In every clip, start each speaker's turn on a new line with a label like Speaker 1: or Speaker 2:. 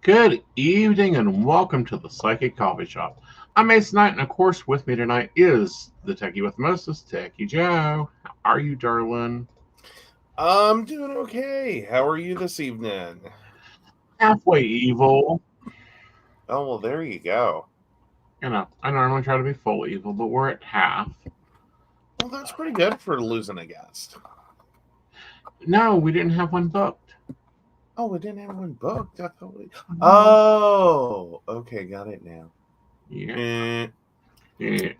Speaker 1: Good evening and welcome to the Psychic Coffee Shop. I'm Aeson Knight, and of course, with me tonight is the Techie with the Mostest, Techie Joe. How are you, darling?
Speaker 2: I'm doing okay. How are you this evening?
Speaker 1: Halfway evil.
Speaker 2: Oh, well, there you go.
Speaker 1: I normally try to be full evil, but we're at half.
Speaker 2: Well, that's pretty good for losing a guest.
Speaker 1: No, we didn't have one booked.
Speaker 2: Oh, we didn't have one booked. I thought we... Oh, okay, got it now.
Speaker 1: Yeah. Yeah.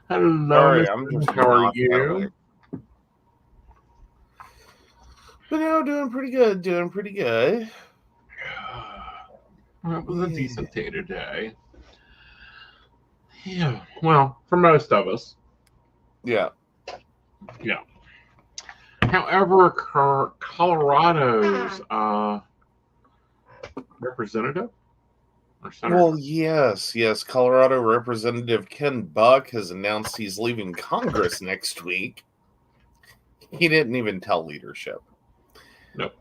Speaker 1: Hello,
Speaker 2: Sorry, I'm
Speaker 1: Mr.
Speaker 2: just
Speaker 1: How are
Speaker 2: not that way.
Speaker 1: you?
Speaker 2: But no, doing pretty good. Doing pretty good.
Speaker 1: Well, it was a decent day today. Yeah, well, for most of us.
Speaker 2: Yeah.
Speaker 1: Yeah. However, Colorado's representative or senator.
Speaker 2: Well, yes. Colorado Representative Ken Buck has announced he's leaving Congress next week. He didn't even tell leadership.
Speaker 1: Nope.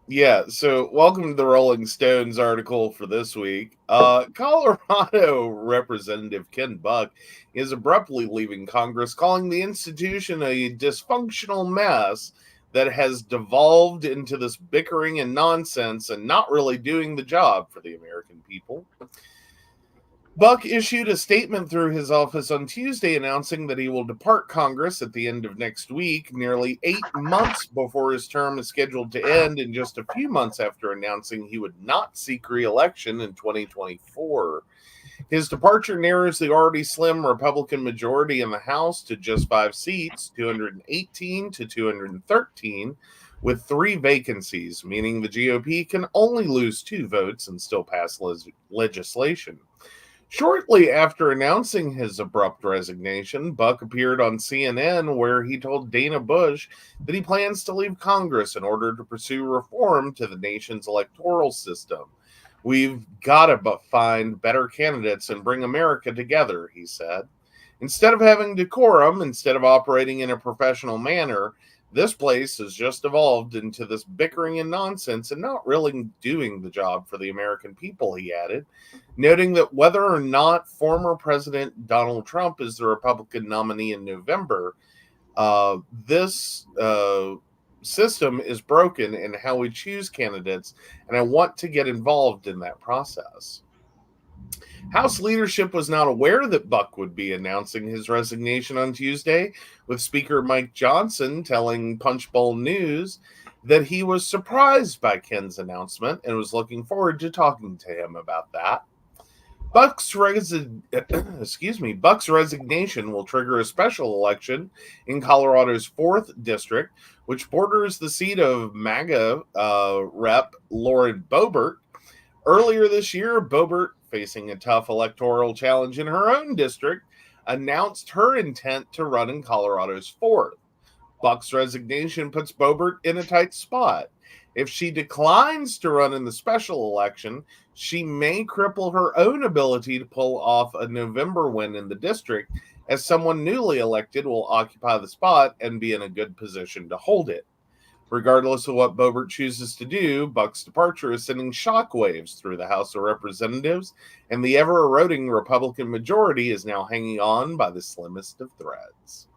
Speaker 2: Yeah, so welcome to the Rolling Stones article for this week. Colorado Representative Ken Buck is abruptly leaving Congress, calling the institution a dysfunctional mess that has devolved into this bickering and nonsense and not really doing the job for the American people. Buck issued a statement through his office on Tuesday announcing that he will depart Congress at the end of next week, nearly 8 months before his term is scheduled to end, and just a few months after announcing he would not seek re-election in 2024. His departure narrows the already slim Republican majority in the House to just 5 seats, 218 to 213, with 3 vacancies, meaning the GOP can only lose 2 votes and still pass legislation. Shortly after announcing his abrupt resignation, Buck appeared on CNN where he told Dana Bush that he plans to leave Congress in order to pursue reform to the nation's electoral system. "We've got to find better candidates and bring America together," he said. "Instead of having decorum, instead of operating in a professional manner, this place has just evolved into this bickering and nonsense and not really doing the job for the American people," he added, noting that whether or not former President Donald Trump is the Republican nominee in November, this system is broken in how we choose candidates, and I want to get involved in that process. House leadership was not aware that Buck would be announcing his resignation on Tuesday, with Speaker Mike Johnson telling Punchbowl News that he was surprised by Ken's announcement and was looking forward to talking to him about that. Buck's resignation will trigger a special election in Colorado's 4th district, which borders the seat of MAGA Rep. Lauren Boebert. Earlier this year, Boebert, facing a tough electoral challenge in her own district, announced her intent to run in Colorado's 4th. Buck's resignation puts Boebert in a tight spot. If she declines to run in the special election, she may cripple her own ability to pull off a November win in the district, as someone newly elected will occupy the spot and be in a good position to hold it. Regardless of what Boebert chooses to do, Buck's departure is sending shockwaves through the House of Representatives, and the ever-eroding Republican majority is now hanging on by the slimmest of threads.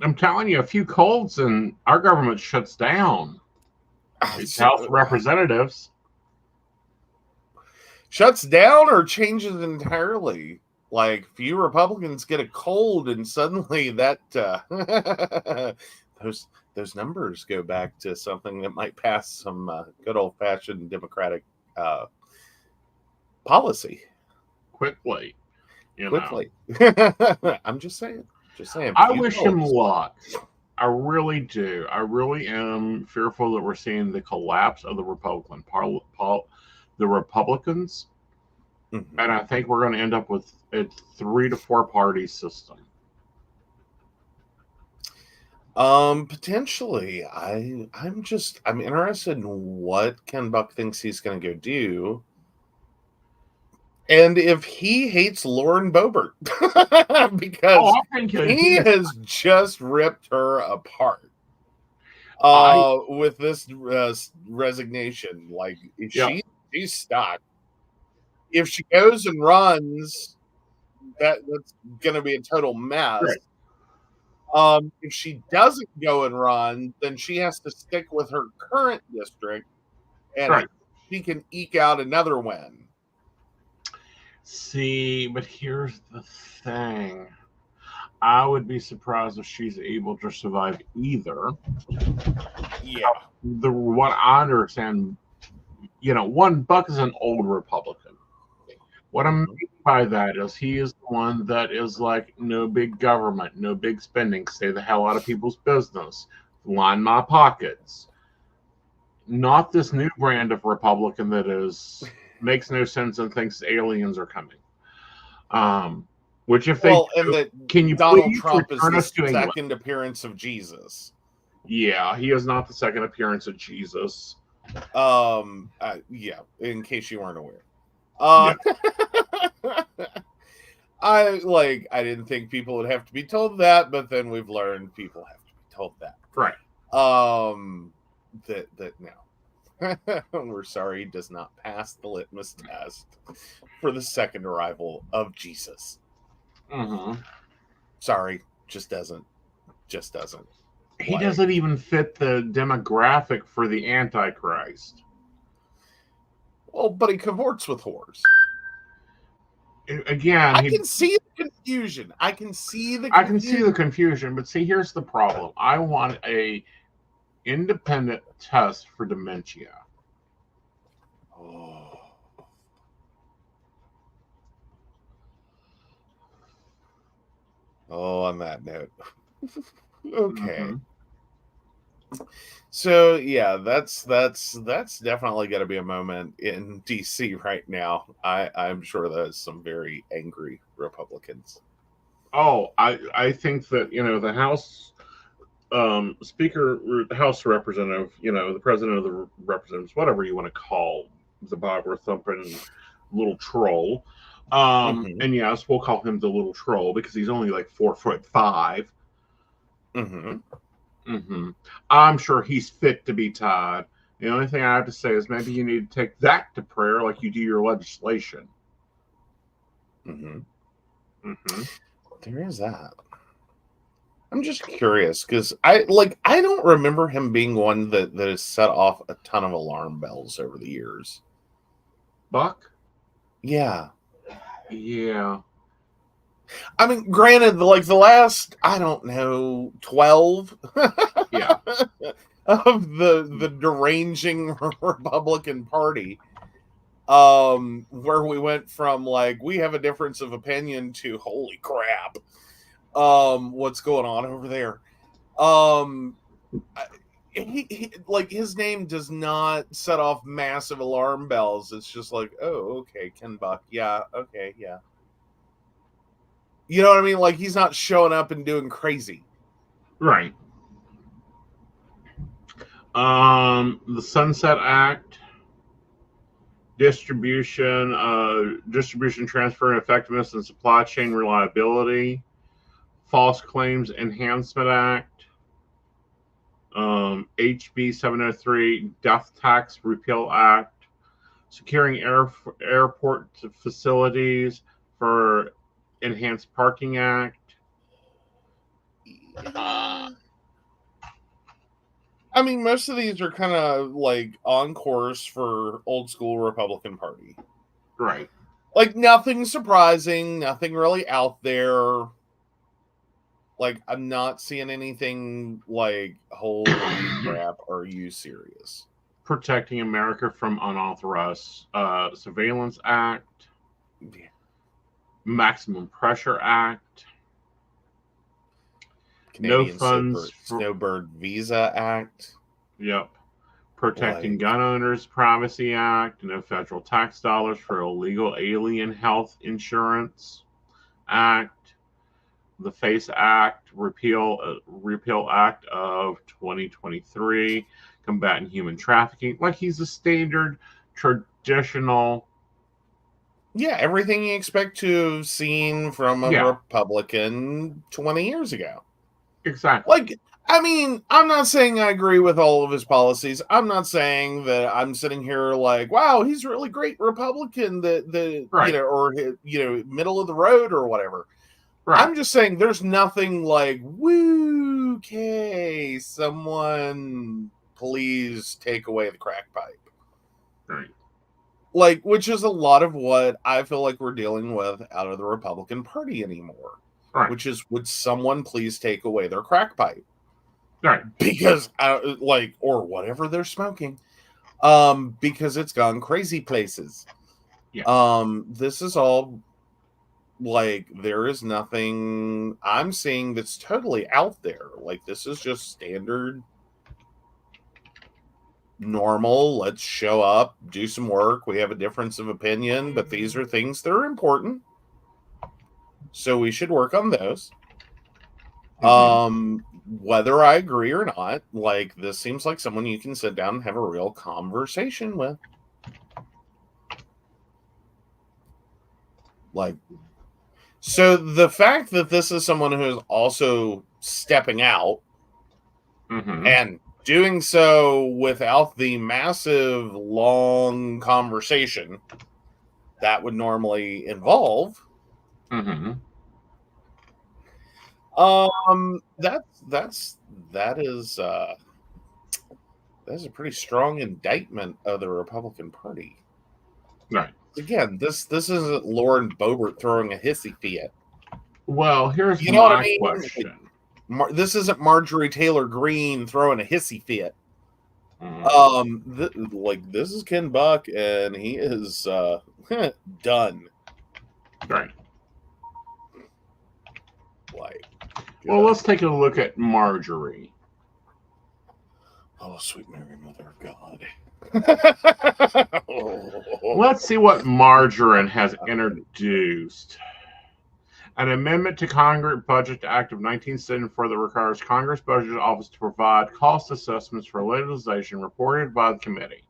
Speaker 1: I'm telling you, a few colds and our government shuts down. These House of Representatives.
Speaker 2: Shuts down or changes entirely. Like, few Republicans get a cold and suddenly that those numbers go back to something that might pass some good old-fashioned Democratic policy.
Speaker 1: Quickly.
Speaker 2: I'm just saying.
Speaker 1: I wish him luck. I really do. I really am fearful that we're seeing the collapse of the Republicans. Mm-hmm. And I think we're going to end up with a 3 to 4 party system.
Speaker 2: Potentially. I'm interested in what Ken Buck thinks he's going to go do. And if he hates Lauren Boebert, because he has just ripped her apart. with this resignation. Like, if she's stuck. If she goes and runs, that's going to be a total mess.
Speaker 1: Right.
Speaker 2: If she doesn't go and run, then she has to stick with her current district, and
Speaker 1: Right.
Speaker 2: she can eke out another win.
Speaker 1: See, but here's the thing. I would be surprised if she's able to survive either.
Speaker 2: Yeah.
Speaker 1: What I understand, one, Buck is an old Republican. What I mean by that is he is the one that is like, no big government, no big spending, stay the hell out of people's business, line my pockets. Not this new brand of Republican that makes no sense and thinks aliens are coming. Which if they can you
Speaker 2: Donald
Speaker 1: please
Speaker 2: Trump is
Speaker 1: return
Speaker 2: the
Speaker 1: us to England?
Speaker 2: second appearance of Jesus.
Speaker 1: Yeah, he is not the second appearance of Jesus.
Speaker 2: Yeah, in case you weren't aware.
Speaker 1: Yeah.
Speaker 2: I didn't think people would have to be told that, but then we've learned people have to be told that.
Speaker 1: Right.
Speaker 2: That no. We're sorry he does not pass the litmus test for the second arrival of Jesus.
Speaker 1: Mm-hmm.
Speaker 2: Sorry, just doesn't.
Speaker 1: He doesn't even fit the demographic for the Antichrist.
Speaker 2: Well, but he cavorts with whores.
Speaker 1: Again,
Speaker 2: I can see the confusion. I can see the
Speaker 1: confusion, but see, here's the problem. I want a independent test for dementia.
Speaker 2: On that note. Okay.
Speaker 1: Mm-hmm.
Speaker 2: So yeah, that's definitely got to be a moment in DC right now. I'm sure there's some very angry Republicans.
Speaker 1: Oh, I think that the House Speaker, the House Representative, the President of the Representatives, whatever you want to call the Bible thumping little troll. And yes, we'll call him the little troll because he's only like 4'5". I'm sure he's fit to be tied. The only thing I have to say is maybe you need to take that to prayer like you do your legislation.
Speaker 2: There is that. I'm just curious because I don't remember him being one that has set off a ton of alarm bells over the years.
Speaker 1: Buck?
Speaker 2: Yeah.
Speaker 1: I
Speaker 2: mean, granted, like the last, I don't know, 12 of the deranging Republican Party, where we went from like, we have a difference of opinion to holy crap, what's going on over there? He like his name does not set off massive alarm bells. It's just like, oh, okay, Ken Buck, yeah, okay, yeah. You know what I mean? Like he's not showing up and doing crazy.
Speaker 1: Right. The Sunset Act, distribution, transfer, effectiveness, and supply chain reliability, False Claims Enhancement Act, HB 703, Death Tax Repeal Act, Securing Airport Facilities for Enhanced Parking Act.
Speaker 2: I mean, most of these are kind of like on course for old school Republican Party.
Speaker 1: Right.
Speaker 2: Like nothing surprising, nothing really out there. Like I'm not seeing anything like, holy crap, are you serious?
Speaker 1: Protecting America from Unauthorized Surveillance Act.
Speaker 2: Yeah.
Speaker 1: Maximum Pressure Act.
Speaker 2: Canadian Snowbird Visa Act.
Speaker 1: Yep. Protecting Gun Owners Privacy Act. No federal tax dollars for illegal alien health insurance Act. The FACE Act, Repeal Act of 2023, combating human trafficking. Like he's a standard, traditional.
Speaker 2: Yeah, everything you expect to have seen from a Republican 20 years ago.
Speaker 1: Exactly.
Speaker 2: Like, I mean, I'm not saying I agree with all of his policies. I'm not saying that I'm sitting here like, wow, he's a really great Republican that
Speaker 1: Right.
Speaker 2: or middle of the road or whatever.
Speaker 1: Right.
Speaker 2: I'm just saying there's nothing like, woo, okay, someone please take away the crack pipe.
Speaker 1: Right.
Speaker 2: Like, which is a lot of what I feel like we're dealing with out of the Republican Party anymore.
Speaker 1: Right.
Speaker 2: Which is, would someone please take away their crack pipe?
Speaker 1: Right.
Speaker 2: Because, or whatever they're smoking, because it's gone crazy places.
Speaker 1: Yeah.
Speaker 2: This is all, like, there is nothing I'm seeing that's totally out there. Like, this is just standard, normal, let's show up, do some work, we have a difference of opinion, but these are things that are important, so we should work on those. Whether I agree or not, like, this seems like someone you can sit down and have a real conversation with. Like, so the fact that this is someone who is also stepping out and doing so without the massive, long conversation that would normally involve, that's a pretty strong indictment of the Republican Party.
Speaker 1: Right.
Speaker 2: Again, this isn't Lauren Boebert throwing a hissy fit.
Speaker 1: Well, here's my question.
Speaker 2: This isn't Marjorie Taylor Greene throwing a hissy fit. This is Ken Buck, and he is done.
Speaker 1: Right.
Speaker 2: Like,
Speaker 1: well, let's take a look at Marjorie.
Speaker 2: Oh, sweet Mary, Mother of God.
Speaker 1: Let's see what Margarine has introduced. An amendment to Congress Budget Act of 1974 that requires Congress Budget Office to provide cost assessments for legislation reported by the committee.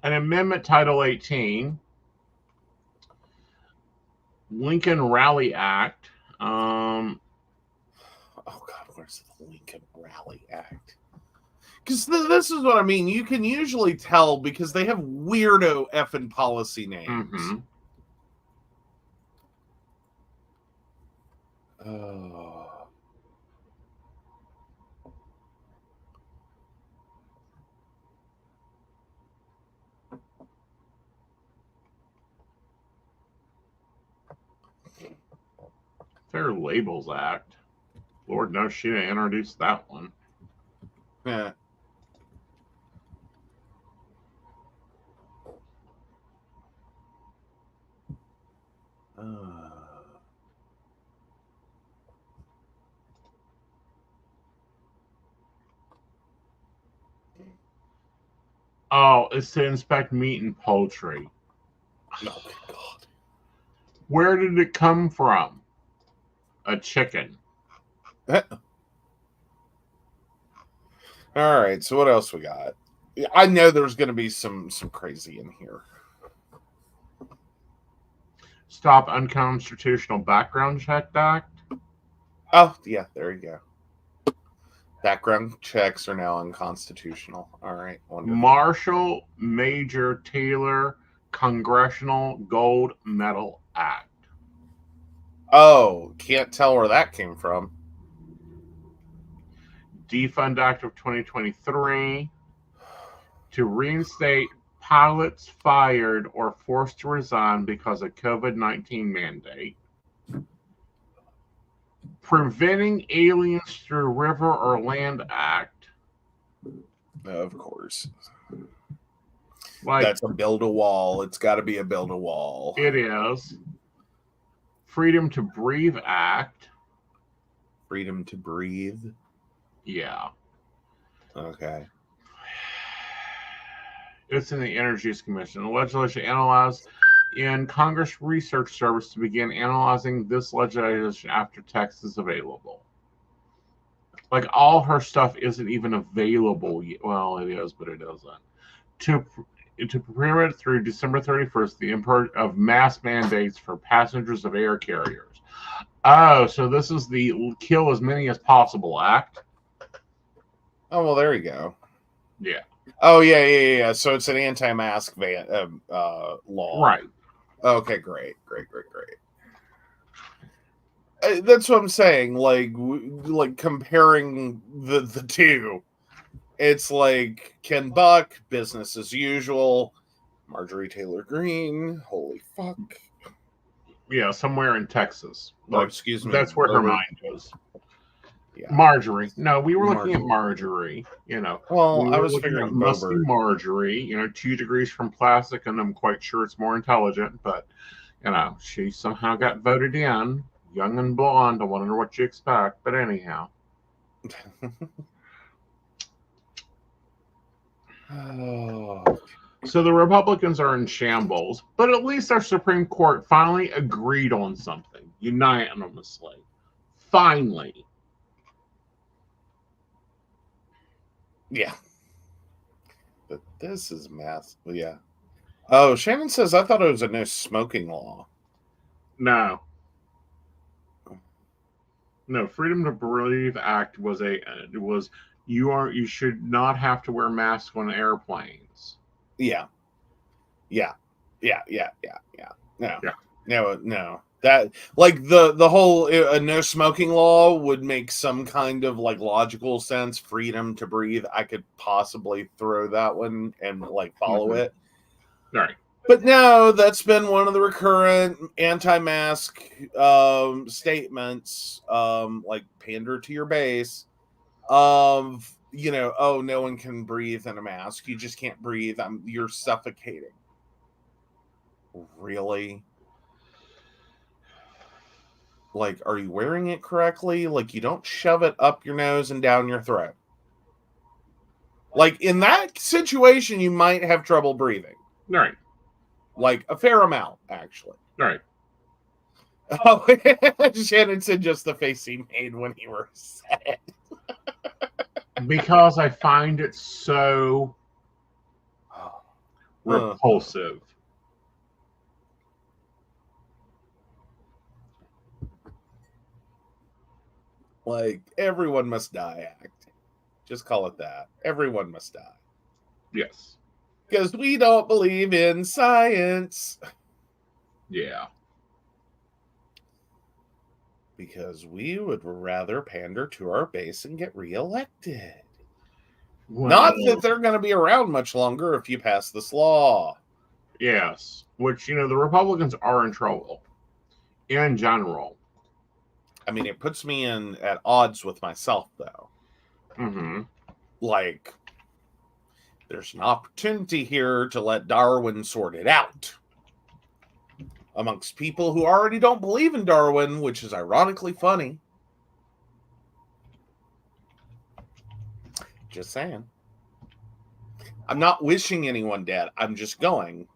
Speaker 1: An amendment Title 18, Lincoln Rally Act.
Speaker 2: Oh God, where's the Lincoln Rally Act? Because this is what I mean. You can usually tell because they have weirdo effing policy names.
Speaker 1: Fair Labels Act. Lord knows she didn't introduce that one.
Speaker 2: Yeah.
Speaker 1: Oh, it's to inspect meat and poultry.
Speaker 2: Oh, God.
Speaker 1: Where did it come from? A chicken.
Speaker 2: All right, so what else we got? I know there's going to be some crazy in here.
Speaker 1: Stop Unconstitutional Background Check Act.
Speaker 2: Oh, yeah, there you go. Background checks are now unconstitutional. All right. Wonderful.
Speaker 1: Marshall Major Taylor Congressional Gold Medal Act.
Speaker 2: Oh, can't tell where that came from.
Speaker 1: Defund Act of 2023 to reinstate pilots fired or forced to resign because of COVID-19 mandate. Preventing Aliens Through River or Land Act.
Speaker 2: Of course.
Speaker 1: Like,
Speaker 2: that's a build a wall. It's got to be a build a wall.
Speaker 1: It is. Freedom to Breathe Act.
Speaker 2: Freedom to breathe?
Speaker 1: Yeah.
Speaker 2: Okay.
Speaker 1: It's in the Energy Commission. The legislation analyzed in Congress Research Service to begin analyzing this legislation after text is available. Like, all her stuff isn't even available yet. Well, it is, but it isn't. To prepare it through December 31st, the import of mass mandates for passengers of air carriers. Oh, so this is the kill as many as possible act?
Speaker 2: Oh, well, there you go.
Speaker 1: Yeah.
Speaker 2: Oh, yeah. So it's an anti-mask law.
Speaker 1: Right.
Speaker 2: Okay, great. That's what I'm saying. Like comparing the two, it's like Ken Buck, business as usual. Marjorie Taylor Greene, holy fuck.
Speaker 1: Yeah, somewhere in Texas.
Speaker 2: Oh, excuse me.
Speaker 1: That's where her mind is.
Speaker 2: Yeah.
Speaker 1: Marjorie. No, we were looking at Marjorie.
Speaker 2: Well,
Speaker 1: we
Speaker 2: I
Speaker 1: were
Speaker 2: was
Speaker 1: looking at
Speaker 2: figuring
Speaker 1: musty
Speaker 2: Bobert.
Speaker 1: Marjorie. 2 degrees from plastic, and I'm quite sure it's more intelligent. But she somehow got voted in, young and blonde. I wonder what you expect. But anyhow.
Speaker 2: Oh.
Speaker 1: So the Republicans are in shambles, but at least our Supreme Court finally agreed on something unanimously. Finally.
Speaker 2: Yeah. But this is math. Yeah. Oh, Shannon says, I thought it was a no smoking law.
Speaker 1: No. No, Freedom to Breathe Act was you should not have to wear masks on airplanes.
Speaker 2: Yeah.
Speaker 1: No.
Speaker 2: No. That like the whole no smoking law would make some kind of like logical sense. Freedom to breathe, I could possibly throw that one and like follow it.
Speaker 1: All right.
Speaker 2: But no, that's been one of the recurrent anti-mask statements, like pander to your base. Oh, no one can breathe in a mask. You just can't breathe. You're suffocating. Really? Like, are you wearing it correctly? Like, you don't shove it up your nose and down your throat. Like, in that situation, you might have trouble breathing.
Speaker 1: Right.
Speaker 2: Like, a fair amount, actually.
Speaker 1: Right.
Speaker 2: Oh, Shannon said just the face he made when he said it.
Speaker 1: Because I find it so repulsive.
Speaker 2: Like, everyone must die act. Just call it that. Everyone must die.
Speaker 1: Yes.
Speaker 2: Because we don't believe in science.
Speaker 1: Yeah.
Speaker 2: Because we would rather pander to our base and get reelected. Well, not that they're going to be around much longer if you pass this law.
Speaker 1: Yes. Which, the Republicans are in trouble. In general.
Speaker 2: I mean, it puts me at odds with myself, though.
Speaker 1: Mm-hmm.
Speaker 2: Like, there's an opportunity here to let Darwin sort it out. Amongst people who already don't believe in Darwin, which is ironically funny. Just saying. I'm not wishing anyone dead. I'm just going.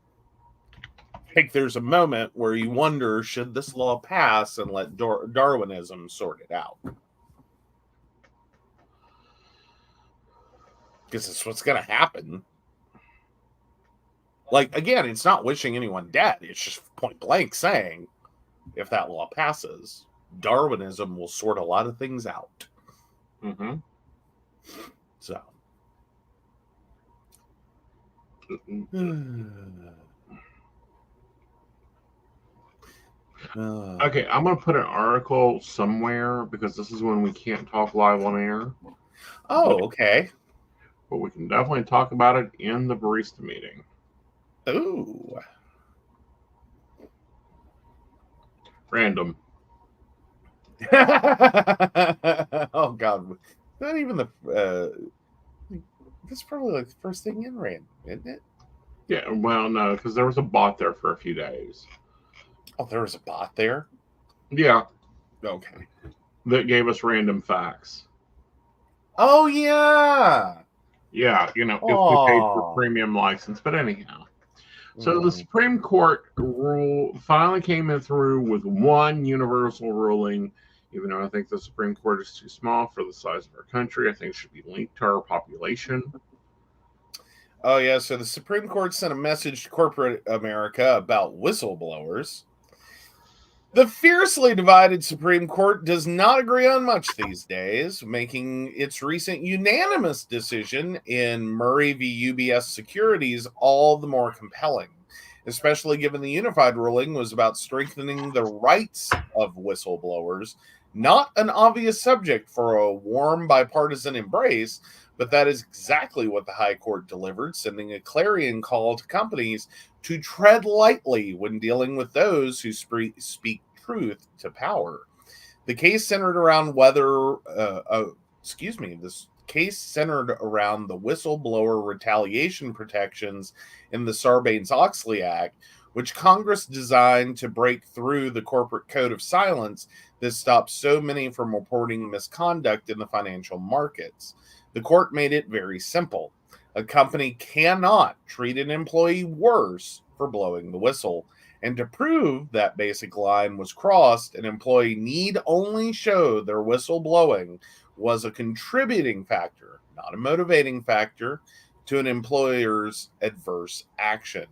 Speaker 2: Like, there's a moment where you wonder, should this law pass and let Darwinism sort it out? Because it's what's going to happen. Like, again, it's not wishing anyone dead. It's just point blank saying, if that law passes, Darwinism will sort a lot of things out.
Speaker 1: Mm-hmm.
Speaker 2: So.
Speaker 1: Okay, I'm going to put an article somewhere because this is when we can't talk live on air.
Speaker 2: Oh, okay.
Speaker 1: But we can definitely talk about it in the barista meeting.
Speaker 2: Ooh.
Speaker 1: Random.
Speaker 2: Oh, God. Not even that's probably like the first thing in random, isn't it?
Speaker 1: Yeah, well, no, because there was a bot there for a few days.
Speaker 2: Oh, there was a bot there?
Speaker 1: Yeah.
Speaker 2: Okay.
Speaker 1: That gave us random facts.
Speaker 2: Oh, yeah.
Speaker 1: Yeah, if we paid for premium license. But anyhow. So the Supreme Court rule finally came in through with one universal ruling, even though I think the Supreme Court is too small for the size of our country. I think it should be linked to our population.
Speaker 2: Oh, yeah. So the Supreme Court sent a message to corporate America about whistleblowers. The fiercely divided Supreme Court does not agree on much these days, making its recent unanimous decision in Murray v. UBS Securities all the more compelling, especially given the unified ruling was about strengthening the rights of whistleblowers, not an obvious subject for a warm bipartisan embrace, but that is exactly what the High Court delivered, sending a clarion call to companies to tread lightly when dealing with those who speak truth to power. The case centered around this case centered around the whistleblower retaliation protections in the Sarbanes-Oxley Act, which Congress designed to break through the corporate code of silence that stops so many from reporting misconduct in the financial markets. The court made it very simple. A company cannot treat an employee worse for blowing the whistle. And to prove that basic line was crossed, an employee need only show their whistleblowing was a contributing factor, not a motivating factor, to an employer's adverse action.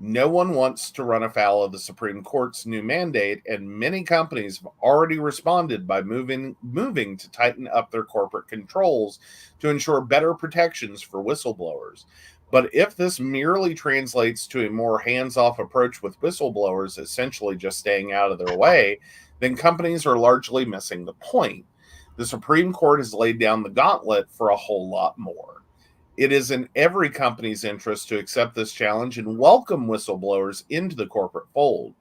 Speaker 2: No one wants to run afoul of the Supreme Court's new mandate, and many companies have already responded by moving to tighten up their corporate controls to ensure better protections for whistleblowers. But if this merely translates to a more hands-off approach with whistleblowers, essentially just staying out of their way, then companies are largely missing the point. The Supreme Court has laid down the gauntlet for a whole lot more. It is in every company's interest to accept this challenge and welcome whistleblowers into the corporate fold.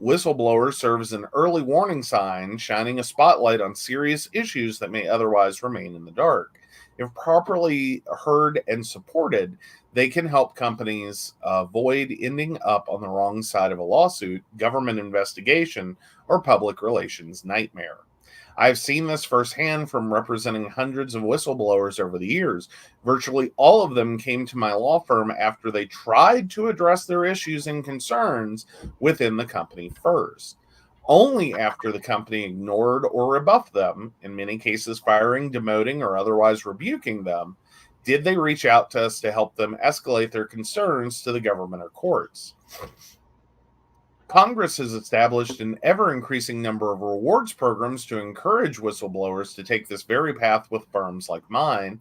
Speaker 2: Whistleblowers serve as an early warning sign, shining a spotlight on serious issues that may otherwise remain in the dark. If properly heard and supported, they can help companies avoid ending up on the wrong side of a lawsuit, government investigation, or public relations nightmare. I've seen this firsthand from representing hundreds of whistleblowers over the years. Virtually all of them came to my law firm after they tried to address their issues and concerns within the company first. Only after the company ignored or rebuffed them, in many cases firing, demoting, or otherwise rebuking them, did they reach out to us to help them escalate their concerns to the government or courts. Congress has established an ever-increasing number of rewards programs to encourage whistleblowers to take this very path with firms like mine.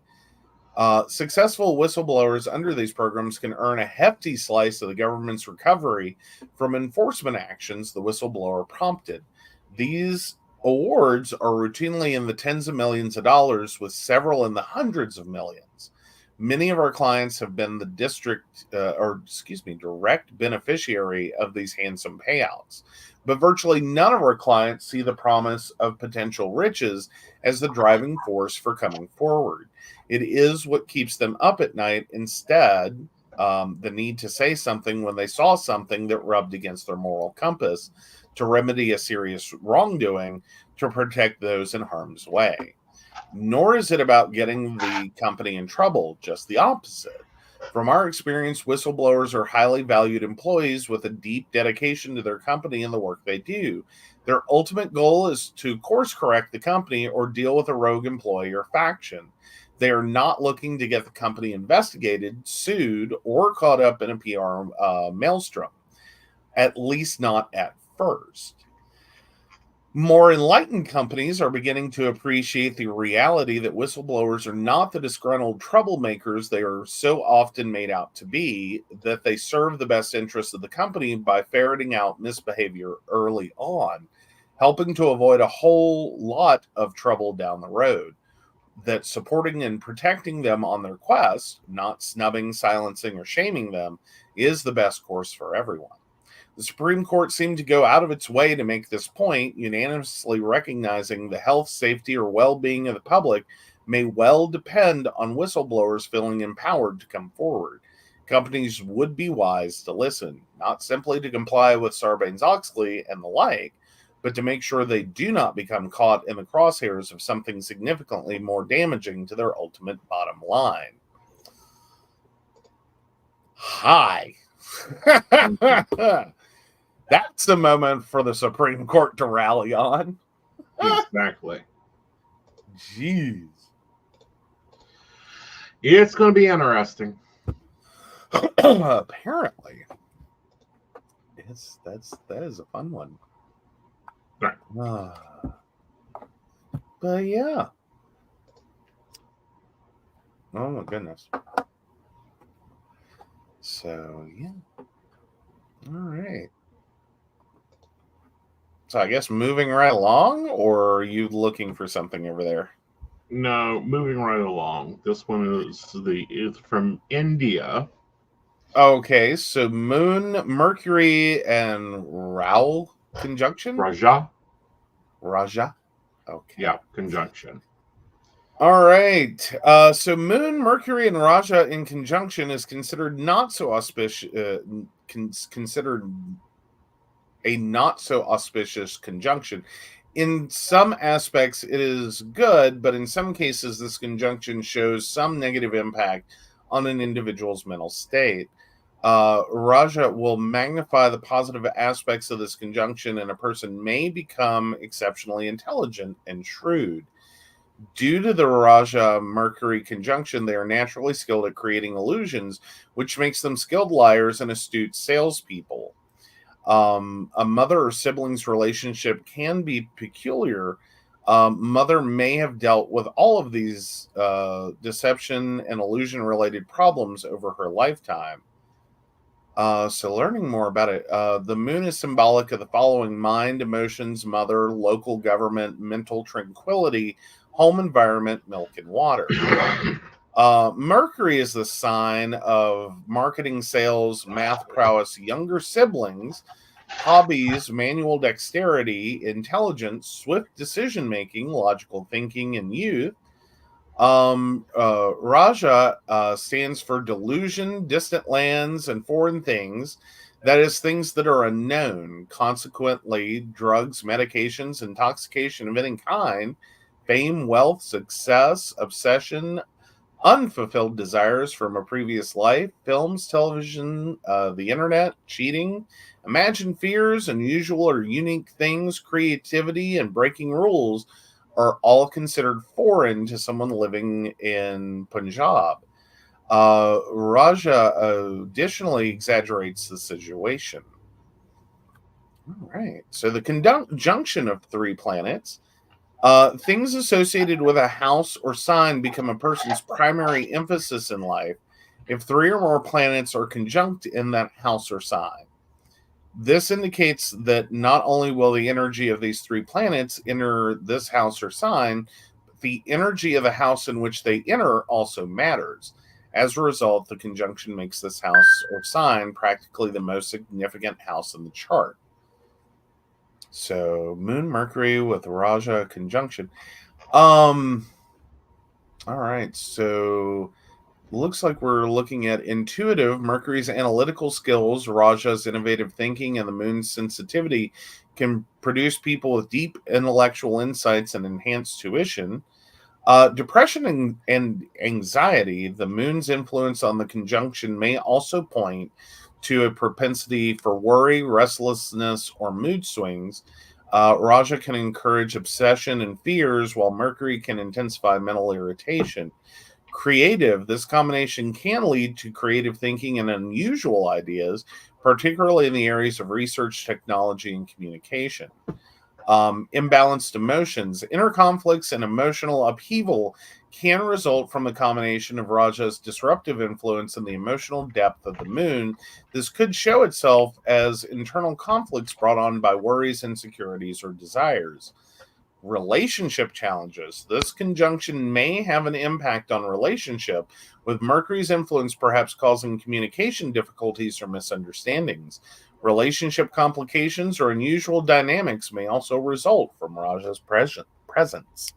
Speaker 2: Successful whistleblowers under these programs can earn a hefty slice of the government's recovery from enforcement actions the whistleblower prompted. These awards are routinely in the tens of millions of dollars, with several in the hundreds of millions. Many of our clients have been the direct beneficiary of these handsome payouts. But virtually none of our clients see the promise of potential riches as the driving force for coming forward. It is what keeps them up at night. Instead, the need to say something when they saw something that rubbed against their moral compass, to remedy a serious wrongdoing, to protect those in harm's way. Nor is it about getting the company in trouble, just the opposite. From our experience, whistleblowers are highly valued employees with a deep dedication to their company and the work they do. Their ultimate goal is to course correct the company or deal with a rogue employee or faction. They are not looking to get the company investigated, sued, or caught up in a PR maelstrom, at least not at first. More enlightened companies are beginning to appreciate the reality that whistleblowers are not the disgruntled troublemakers they are so often made out to be, that they serve the best interests of the company by ferreting out misbehavior early on, helping to avoid a whole lot of trouble down the road. That supporting and protecting them on their quest, not snubbing, silencing, or shaming them, is the best course for everyone. The Supreme Court seemed to go out of its way to make this point, unanimously recognizing the health, safety, or well-being of the public may well depend on whistleblowers feeling empowered to come forward. Companies would be wise to listen, not simply to comply with Sarbanes-Oxley and the like, but to make sure they do not become caught in the crosshairs of something significantly more damaging to their ultimate bottom line. Hi. That's the moment for the Supreme Court to rally on.
Speaker 1: Exactly.
Speaker 2: Jeez.
Speaker 1: It's going to be interesting.
Speaker 2: Apparently. That is a fun one.
Speaker 1: Right.
Speaker 2: But yeah. Oh my goodness. So yeah. All right. So I guess moving right along, or are you looking for something over there?
Speaker 1: No, moving right along. This one is from India.
Speaker 2: Okay, so Moon, Mercury, and Rahu conjunction?
Speaker 1: Raja.
Speaker 2: Raja. Okay.
Speaker 1: Yeah, conjunction.
Speaker 2: All right. So Moon, Mercury, and Raja in conjunction is considered not so auspicious. Considered a not so auspicious conjunction. In some aspects, it is good, but in some cases, this conjunction shows some negative impact on an individual's mental state. Raja will magnify the positive aspects of this conjunction, and a person may become exceptionally intelligent and shrewd. Due to the Raja Mercury conjunction, they are naturally skilled at creating illusions, which makes them skilled liars and astute salespeople. A mother or siblings relationship can be peculiar. Mother may have dealt with all of these deception and illusion related problems over her lifetime. So, learning more about it, the moon is symbolic of the following: mind, emotions, mother, local government, mental tranquility, home environment, milk, and water. Mercury is the sign of marketing, sales, math prowess, younger siblings, hobbies, manual dexterity, intelligence, swift decision making, logical thinking, and youth. Raja stands for delusion, distant lands, and foreign things. That is, things that are unknown. Consequently, drugs, medications, intoxication of any kind, fame, wealth, success, obsession, unfulfilled desires from a previous life, films, television, the internet, cheating, imagined fears, unusual or unique things, creativity, and breaking rules are all considered foreign to someone living in Punjab. Raja additionally exaggerates the situation. All right. So the conjunction of three planets. Things associated with a house or sign become a person's primary emphasis in life if three or more planets are conjunct in that house or sign. This indicates that not only will the energy of these three planets enter this house or sign, but the energy of the house in which they enter also matters. As a result, the conjunction makes this house or sign practically the most significant house in the chart. So, Moon, Mercury with Raja conjunction. All right. So, looks like we're looking at intuitive. Mercury's analytical skills, Raja's innovative thinking, and the moon's sensitivity can produce people with deep intellectual insights and enhanced tuition. Depression and anxiety, the moon's influence on the conjunction may also point to a propensity for worry, restlessness, or mood swings. Raja can encourage obsession and fears, while Mercury can intensify mental irritation. Creative, this combination can lead to creative thinking and unusual ideas, particularly in the areas of research, technology, and communication. Imbalanced emotions, inner conflicts, and emotional upheaval can result from the combination of Raja's disruptive influence and the emotional depth of the moon. This could show itself as internal conflicts brought on by worries, insecurities, or desires. Relationship challenges. This conjunction may have an impact on relationship, with Mercury's influence perhaps causing communication difficulties or misunderstandings. Relationship complications or unusual dynamics may also result from Raja's presence.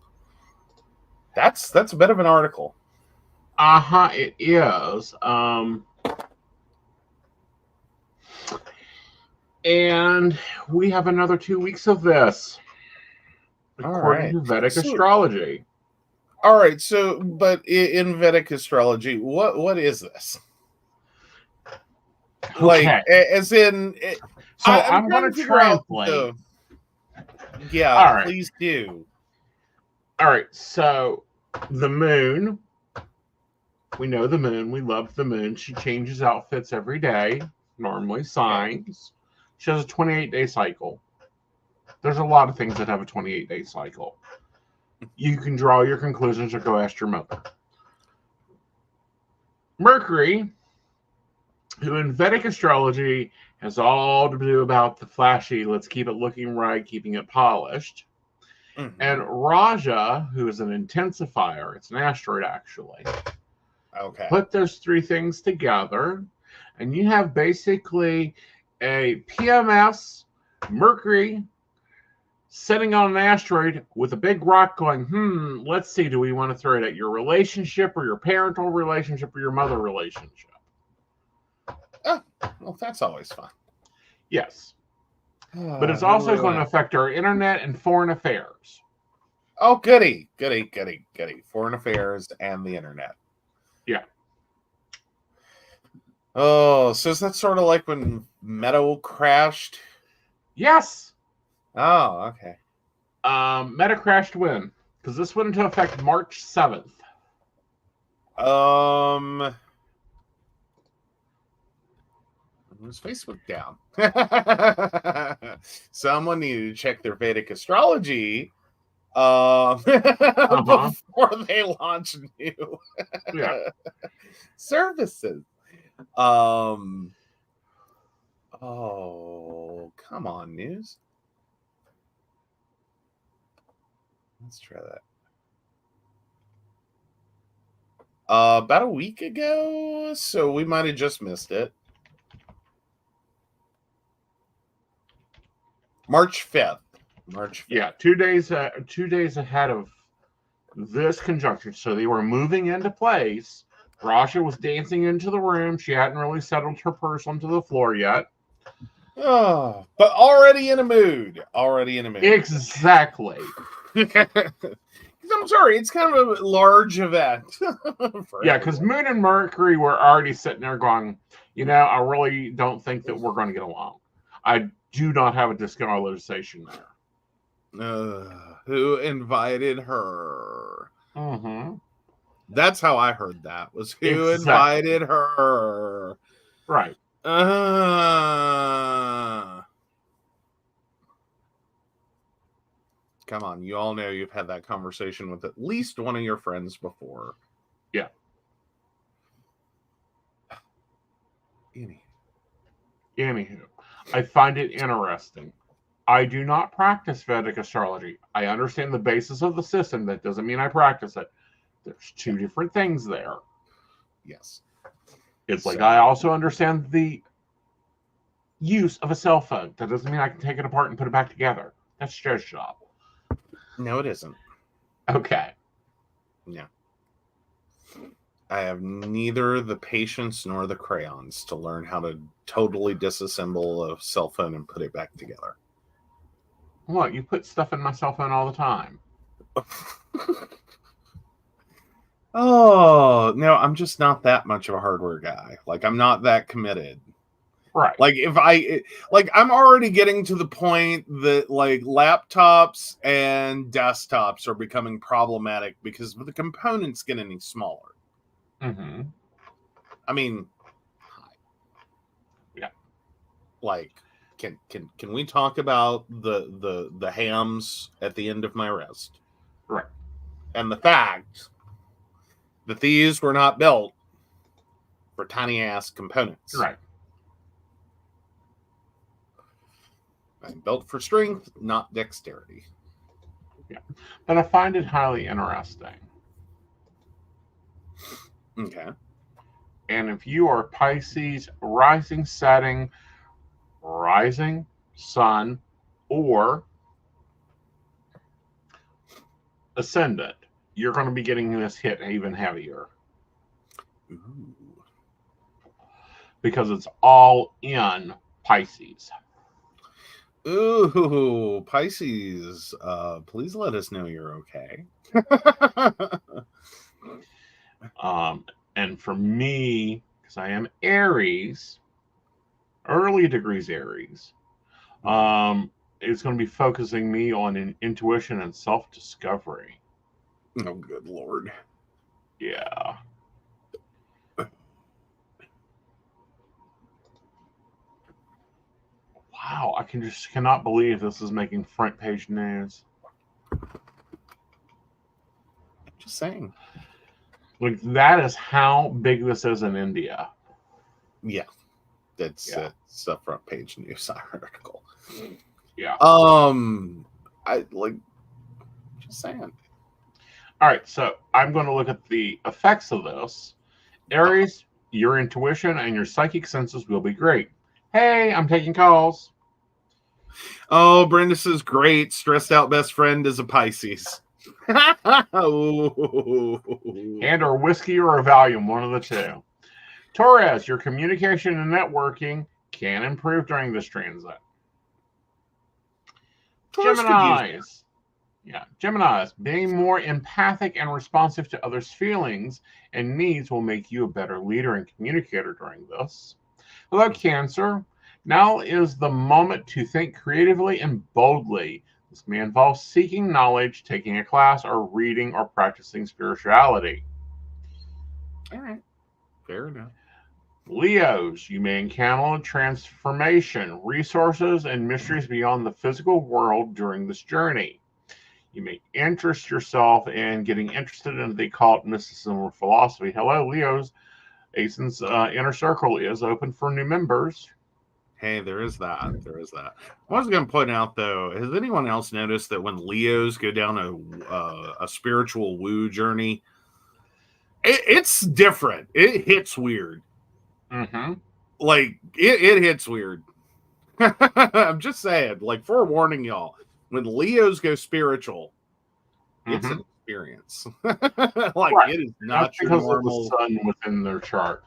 Speaker 2: That's a bit of an article.
Speaker 1: It is. And we have another 2 weeks of this, according to Vedic astrology.
Speaker 2: All right. So, but in Vedic astrology, what is this? Like, as in,
Speaker 1: so I'm going to translate.
Speaker 2: Yeah, all right. Please do.
Speaker 1: All right. So the moon. We know the moon. We love the moon. She changes outfits every day, normally signs. She has a 28-day cycle. There's a lot of things that have a 28-day cycle. You can draw your conclusions or go ask your mother. Mercury, who in Vedic astrology has all to do about the flashy, let's keep it looking right, keeping it polished.
Speaker 2: Mm-hmm.
Speaker 1: And Raja, who is an intensifier, it's an asteroid actually.
Speaker 2: Okay.
Speaker 1: Put those three things together, and you have basically a PMS, Mercury, sitting on an asteroid with a big rock going, let's see, do we want to throw it at your relationship or your parental relationship or your mother relationship?
Speaker 2: Oh, well, that's always fun.
Speaker 1: Yes. But it's also going to affect our internet and foreign affairs.
Speaker 2: Oh, goody. Foreign affairs and the internet.
Speaker 1: Yeah.
Speaker 2: Oh, so is that sort of like when Meadow crashed?
Speaker 1: Yes.
Speaker 2: Oh, okay.
Speaker 1: Meta crashed when? Because this went into effect March 7th.
Speaker 2: Was Facebook down? Someone needed to check their Vedic astrology before they launch new services. Oh, come on, news. Let's try that. About a week ago, so we might have just missed it. March 5th.
Speaker 1: Yeah, 2 days 2 days ahead of this conjunction. So they were moving into place. Rasha was dancing into the room. She hadn't really settled her purse onto the floor yet.
Speaker 2: Oh, but already in a mood.
Speaker 1: Exactly.
Speaker 2: I'm sorry, it's kind of a large event.
Speaker 1: Yeah, because Moon and Mercury were already sitting there going, I really don't think that we're going to get along. I do not have a disqualification there.
Speaker 2: Who invited her?
Speaker 1: Mm-hmm.
Speaker 2: That's how I heard that. Was who invited her?
Speaker 1: Right.
Speaker 2: Come on, you all know you've had that conversation with at least one of your friends before.
Speaker 1: Yeah. Anywho, I find it interesting. I do not practice Vedic astrology. I understand the basis of the system. That doesn't mean I practice it. There's two different things there.
Speaker 2: Yes.
Speaker 1: It's like I also understand the use of a cell phone. That doesn't mean I can take it apart and put it back together. That's Joe's job.
Speaker 2: No, it isn't.
Speaker 1: Okay.
Speaker 2: Yeah. I have neither the patience nor the crayons to learn how to totally disassemble a cell phone and put it back together.
Speaker 1: What? You put stuff in my cell phone all the time.
Speaker 2: Oh, no, I'm just not that much of a hardware guy. Like, I'm not that committed.
Speaker 1: Right.
Speaker 2: Like, I'm already getting to the point that, like, laptops and desktops are becoming problematic because the components get any smaller.
Speaker 1: Mm-hmm.
Speaker 2: I mean,
Speaker 1: yeah.
Speaker 2: Like, can we talk about the hams at the end of my wrist?
Speaker 1: Right.
Speaker 2: And the fact that these were not built for tiny ass components.
Speaker 1: Right.
Speaker 2: And built for strength, not dexterity.
Speaker 1: Yeah. But I find it highly interesting.
Speaker 2: Okay.
Speaker 1: And if you are Pisces, rising, setting, rising, sun, or ascendant, you're going to be getting this hit even heavier.
Speaker 2: Ooh.
Speaker 1: Because it's all in Pisces.
Speaker 2: Ooh, Pisces, please let us know you're okay.
Speaker 1: And for me, because I am Aries, early degrees Aries, it's going to be focusing me on intuition and self-discovery.
Speaker 2: Oh, good Lord.
Speaker 1: Yeah. Wow, I just cannot believe this is making front page news.
Speaker 2: Just saying.
Speaker 1: Like, that is how big this is in India.
Speaker 2: Yeah, it's a front page news article.
Speaker 1: Yeah.
Speaker 2: I like just saying.
Speaker 1: All right, so I'm going to look at the effects of this. Aries, your intuition and your psychic senses will be great. Hey, I'm taking calls.
Speaker 2: Oh, Brenda says, great. Stressed out best friend is a Pisces.
Speaker 1: And or whiskey or a Valium, one of the two. Taurus, your communication and networking can improve during this transit. Geminis. Geminis, being more empathic and responsive to others' feelings and needs will make you a better leader and communicator during this. Hello, Cancer. Now is the moment to think creatively and boldly. This may involve seeking knowledge, taking a class, or reading or practicing spirituality.
Speaker 2: All right. Fair enough.
Speaker 1: Leos, you may encounter transformation, resources, and mysteries beyond the physical world during this journey. You may interest yourself in getting interested in the occult, mysticism, or philosophy. Hello, Leos. Aeson's inner circle is open for new members.
Speaker 2: Hey, there is that. There is that. I was going to point out, though, has anyone else noticed that when Leos go down a spiritual woo journey, it's different. It hits weird.
Speaker 1: Mm-hmm.
Speaker 2: Like, it hits weird. I'm just saying, like, forewarning y'all, when Leos go spiritual, it's an experience. It is not
Speaker 1: that's because normal of the sun within their chart.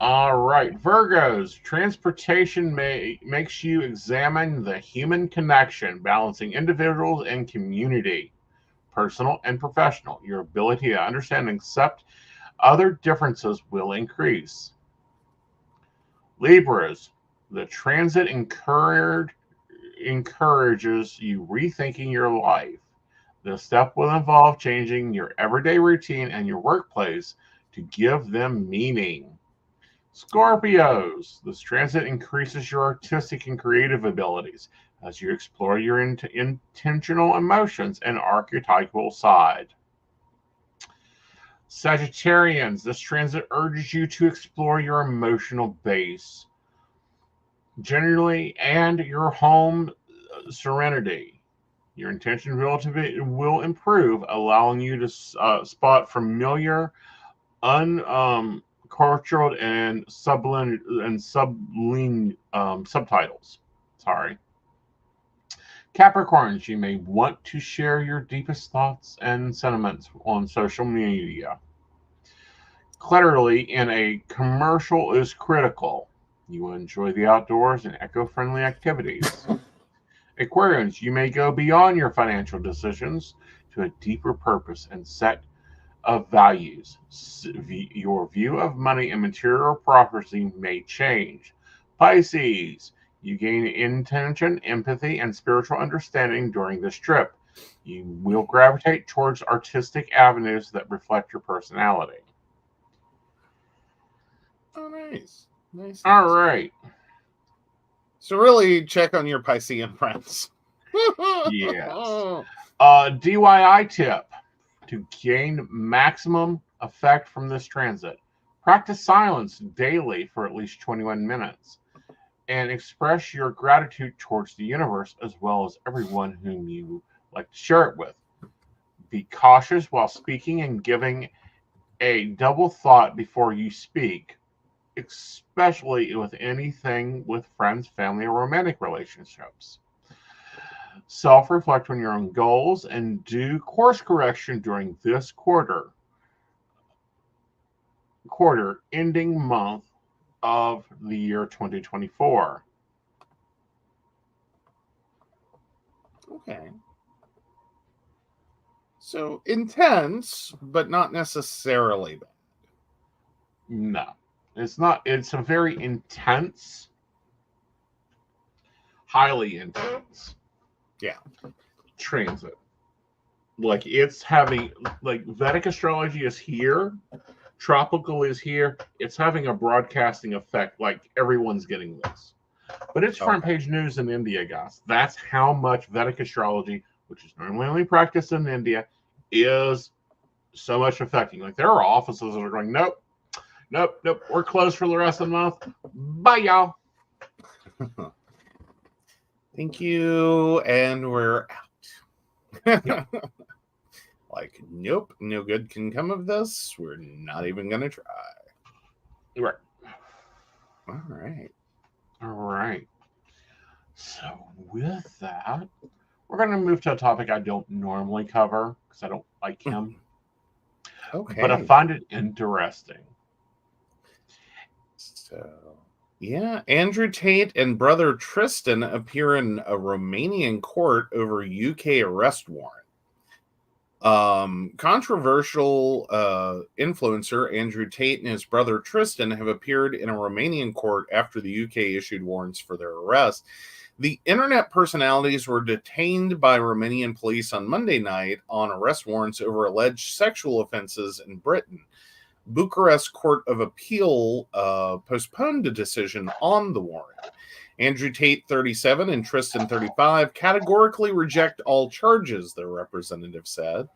Speaker 1: All right, Virgos, transportation makes you examine the human connection, balancing individuals and community, personal and professional. Your ability to understand and accept other differences will increase. Libras, the transit encourages you rethinking your life. This step will involve changing your everyday routine and your workplace to give them meaning. Scorpios, this transit increases your artistic and creative abilities as you explore your intentional emotions and archetypal side. Sagittarians, this transit urges you to explore your emotional base, generally, and your home serenity. Your intention will improve, allowing you to spot familiar, uncultured, and subline subtitles. Sorry. Capricorns, you may want to share your deepest thoughts and sentiments on social media. Clarity in a commercial is critical. You will enjoy the outdoors and eco-friendly activities. Aquarians, you may go beyond your financial decisions to a deeper purpose and set of values. Your view of money and material property may change. Pisces, you gain intention, empathy, and spiritual understanding during this trip. You will gravitate towards artistic avenues that reflect your personality.
Speaker 2: Oh, nice. Nice.
Speaker 1: All right.
Speaker 2: So really check on your Piscean friends.
Speaker 1: Yes. DIY tip to gain maximum effect from this transit. Practice silence daily for at least 21 minutes and express your gratitude towards the universe as well as everyone whom you like to share it with. Be cautious while speaking and giving a double thought before you speak, especially with anything with friends, family, or romantic relationships. Self-reflect on your own goals and do course correction during this quarter ending month of the year 2024.
Speaker 2: Okay. So intense, but not necessarily bad.
Speaker 1: No, it's not. It's a very intense, highly intense, transit. Like, it's having, like, Vedic astrology is here, tropical is here. It's having a broadcasting effect. Like, everyone's getting this. But it's front page news in India, guys. That's how much Vedic astrology, which is normally only practiced in India, is so much affecting. Like there are offices that are going, nope, nope, nope, we're closed for the rest of the month. Bye, y'all.
Speaker 2: Thank you, and we're out.
Speaker 1: Yep.
Speaker 2: Like, nope, no good can come of this. We're not even going to try.
Speaker 1: Right.
Speaker 2: All right.
Speaker 1: All right. So with that, we're going to move to a topic I don't normally cover because I don't like him.
Speaker 2: Okay.
Speaker 1: But I find it interesting.
Speaker 2: So, yeah, Andrew Tate and brother Tristan appear in a Romanian court over UK arrest warrant. Controversial influencer Andrew Tate and his brother Tristan have appeared in a Romanian court after the UK issued warrants for their arrest. The internet personalities were detained by Romanian police on Monday night on arrest warrants over alleged sexual offenses in Britain. Bucharest Court of Appeal postponed a decision on the warrant. Andrew Tate, 37, and Tristan, 35, categorically reject all charges, their representative said.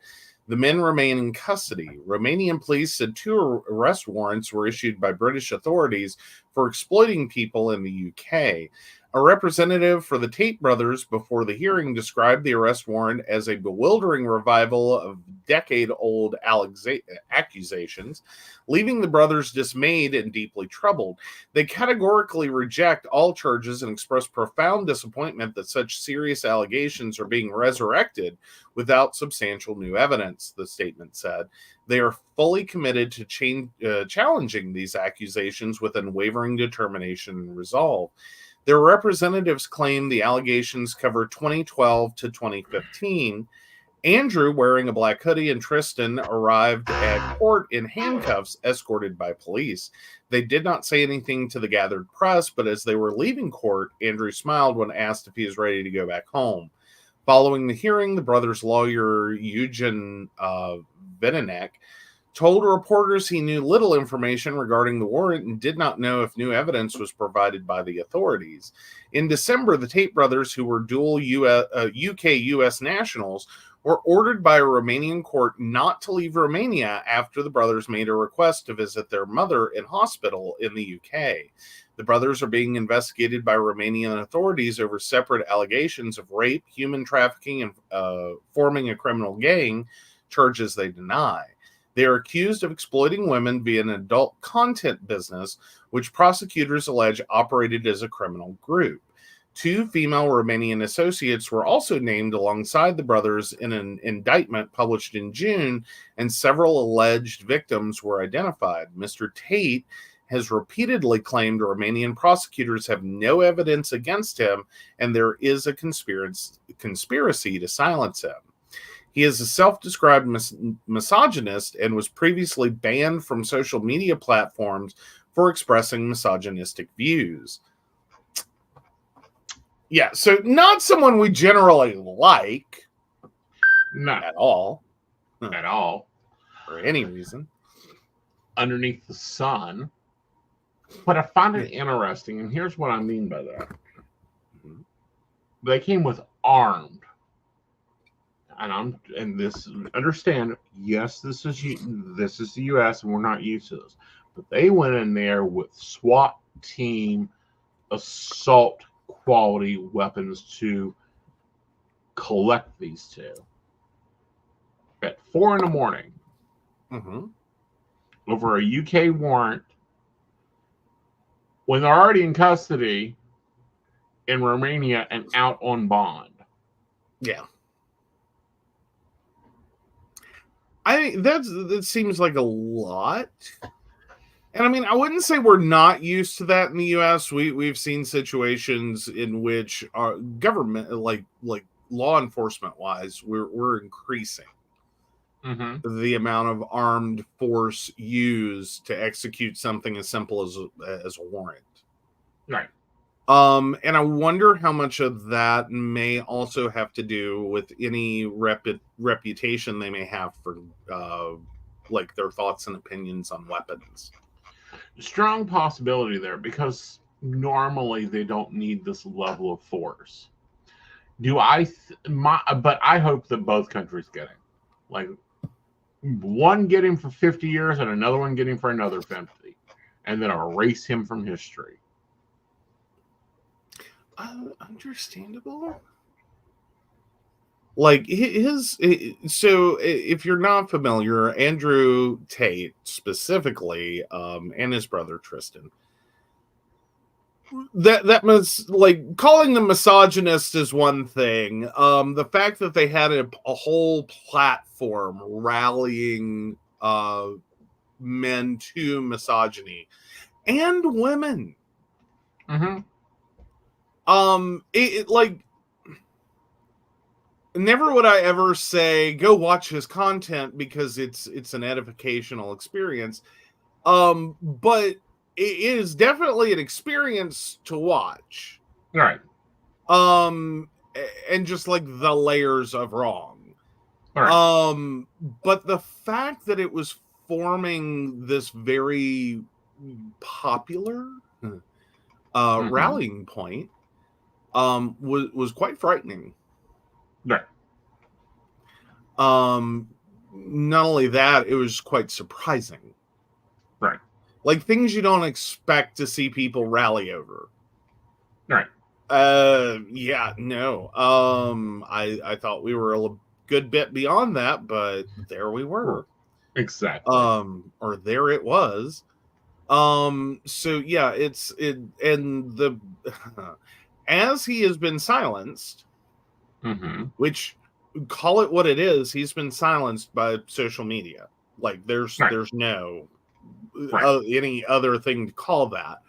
Speaker 2: The men remain in custody. Romanian police said 2 arrest warrants were issued by British authorities for exploiting people in the UK. A representative for the Tate brothers before the hearing described the arrest warrant as a bewildering revival of decade-old accusations, leaving the brothers dismayed and deeply troubled. They categorically reject all charges and express profound disappointment that such serious allegations are being resurrected without substantial new evidence, the statement said. They are fully committed to challenging these accusations with unwavering determination and resolve. Their representatives claim the allegations cover 2012 to 2015. Andrew, wearing a black hoodie, and Tristan arrived at court in handcuffs, escorted by police. They did not say anything to the gathered press, but as they were leaving court, Andrew smiled when asked if he was ready to go back home. Following the hearing, the brothers' lawyer, Eugen Vinanek, told reporters he knew little information regarding the warrant and did not know if new evidence was provided by the authorities. In December, the Tate brothers, who were dual UK-US nationals, were ordered by a Romanian court not to leave Romania after the brothers made a request to visit their mother in hospital in the UK. The brothers are being investigated by Romanian authorities over separate allegations of rape, human trafficking, and forming a criminal gang, charges they deny. They are accused of exploiting women via an adult content business, which prosecutors allege operated as a criminal group. 2 female Romanian associates were also named alongside the brothers in an indictment published in June, and several alleged victims were identified. Mr. Tate has repeatedly claimed Romanian prosecutors have no evidence against him, and there is a conspiracy to silence him. He is a self-described misogynist and was previously banned from social media platforms for expressing misogynistic views. Yeah, so not someone we generally like.
Speaker 1: Not
Speaker 2: at all.
Speaker 1: At all.
Speaker 2: For any reason.
Speaker 1: Underneath the sun. But I find it interesting, and here's what I mean by that. Mm-hmm. They came with armed. And this, understand, yes, this is the US and we're not used to this. But they went in there with SWAT team assault quality weapons to collect these 2 at 4 in the morning over a UK warrant when they're already in custody in Romania and out on bond.
Speaker 2: Yeah. I think that seems like a lot. And I mean, I wouldn't say we're not used to that in the US. We've seen situations in which our government, like law enforcement wise, we're increasing the amount of armed force used to execute something as simple as a warrant.
Speaker 1: Right.
Speaker 2: And I wonder how much of that may also have to do with any reputation they may have for like their thoughts and opinions on weapons.
Speaker 1: Strong possibility there, because normally they don't need this level of force. But I hope that both countries get him. Like, one get him for 50 years and another one get him for another 50, and then erase him from history.
Speaker 2: Understandable. Like so if you're not familiar, Andrew Tate specifically, and his brother Tristan, that was like, calling them misogynist is one thing. The fact that they had a whole platform rallying men to misogyny and women.
Speaker 1: Mm-hmm.
Speaker 2: Like, never would I ever say go watch his content because it's an edificational experience. But it is definitely an experience to watch.
Speaker 1: Right.
Speaker 2: And just like the layers of wrong. Right. But the fact that it was forming this very popular rallying point was quite frightening.
Speaker 1: Right.
Speaker 2: Not only that, it was quite surprising.
Speaker 1: Right.
Speaker 2: Like, things you don't expect to see people rally over.
Speaker 1: Right.
Speaker 2: Yeah, no. I thought we were a good bit beyond that, but there we were.
Speaker 1: Exactly.
Speaker 2: Or there it was. So yeah, and the as he has been silenced, which, call it what it is, he's been silenced by social media. Like, there's no any other thing to call that.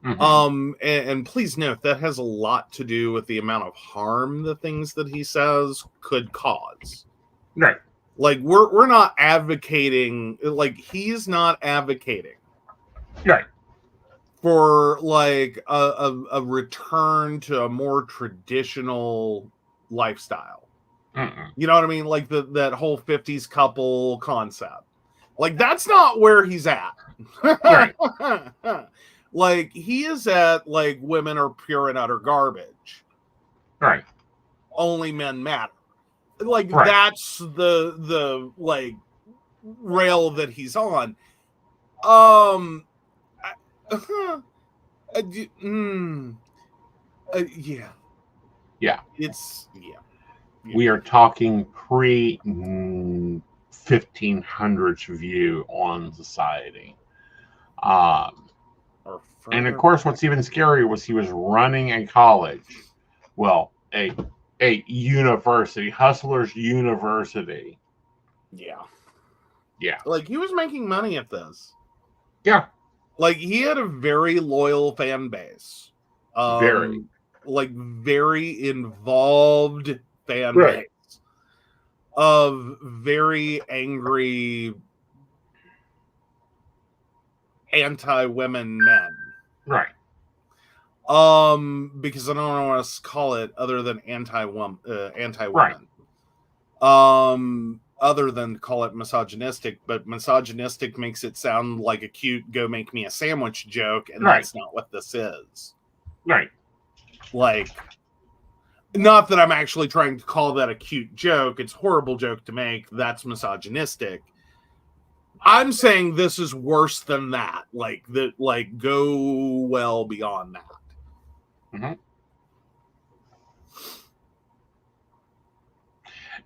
Speaker 2: And please note that has a lot to do with the amount of harm the things that he says could cause.
Speaker 1: Right.
Speaker 2: Like, we're not advocating, like, he's not advocating.
Speaker 1: Right.
Speaker 2: For like a return to a more traditional lifestyle. You know what I mean? Like that whole 50s couple concept. Like, that's not where he's at.
Speaker 1: Right.
Speaker 2: Like, he is at, like, women are pure and utter garbage.
Speaker 1: Right.
Speaker 2: Only men matter. Like, that's the like rail that he's on. Yeah.
Speaker 1: Yeah.
Speaker 2: It's
Speaker 1: We are talking pre 1500s view on society. And of course, what's even scarier was he was running a college. Well, a university, Hustlers University.
Speaker 2: Yeah.
Speaker 1: Yeah.
Speaker 2: Like, he was making money at this.
Speaker 1: Yeah.
Speaker 2: Like, he had a very loyal fan base.
Speaker 1: Very.
Speaker 2: Like, very involved fan base. Of very angry anti-women men.
Speaker 1: Right.
Speaker 2: Because I don't know what else to call it other than anti-women.
Speaker 1: Right.
Speaker 2: Other than call it misogynistic, but misogynistic makes it sound like a cute "go make me a sandwich" joke, and that's not what this is.
Speaker 1: Right.
Speaker 2: Like, not that I'm actually trying to call that a cute joke. It's a horrible joke to make. That's misogynistic. I'm saying this is worse than that. Like, that, like, go well beyond that.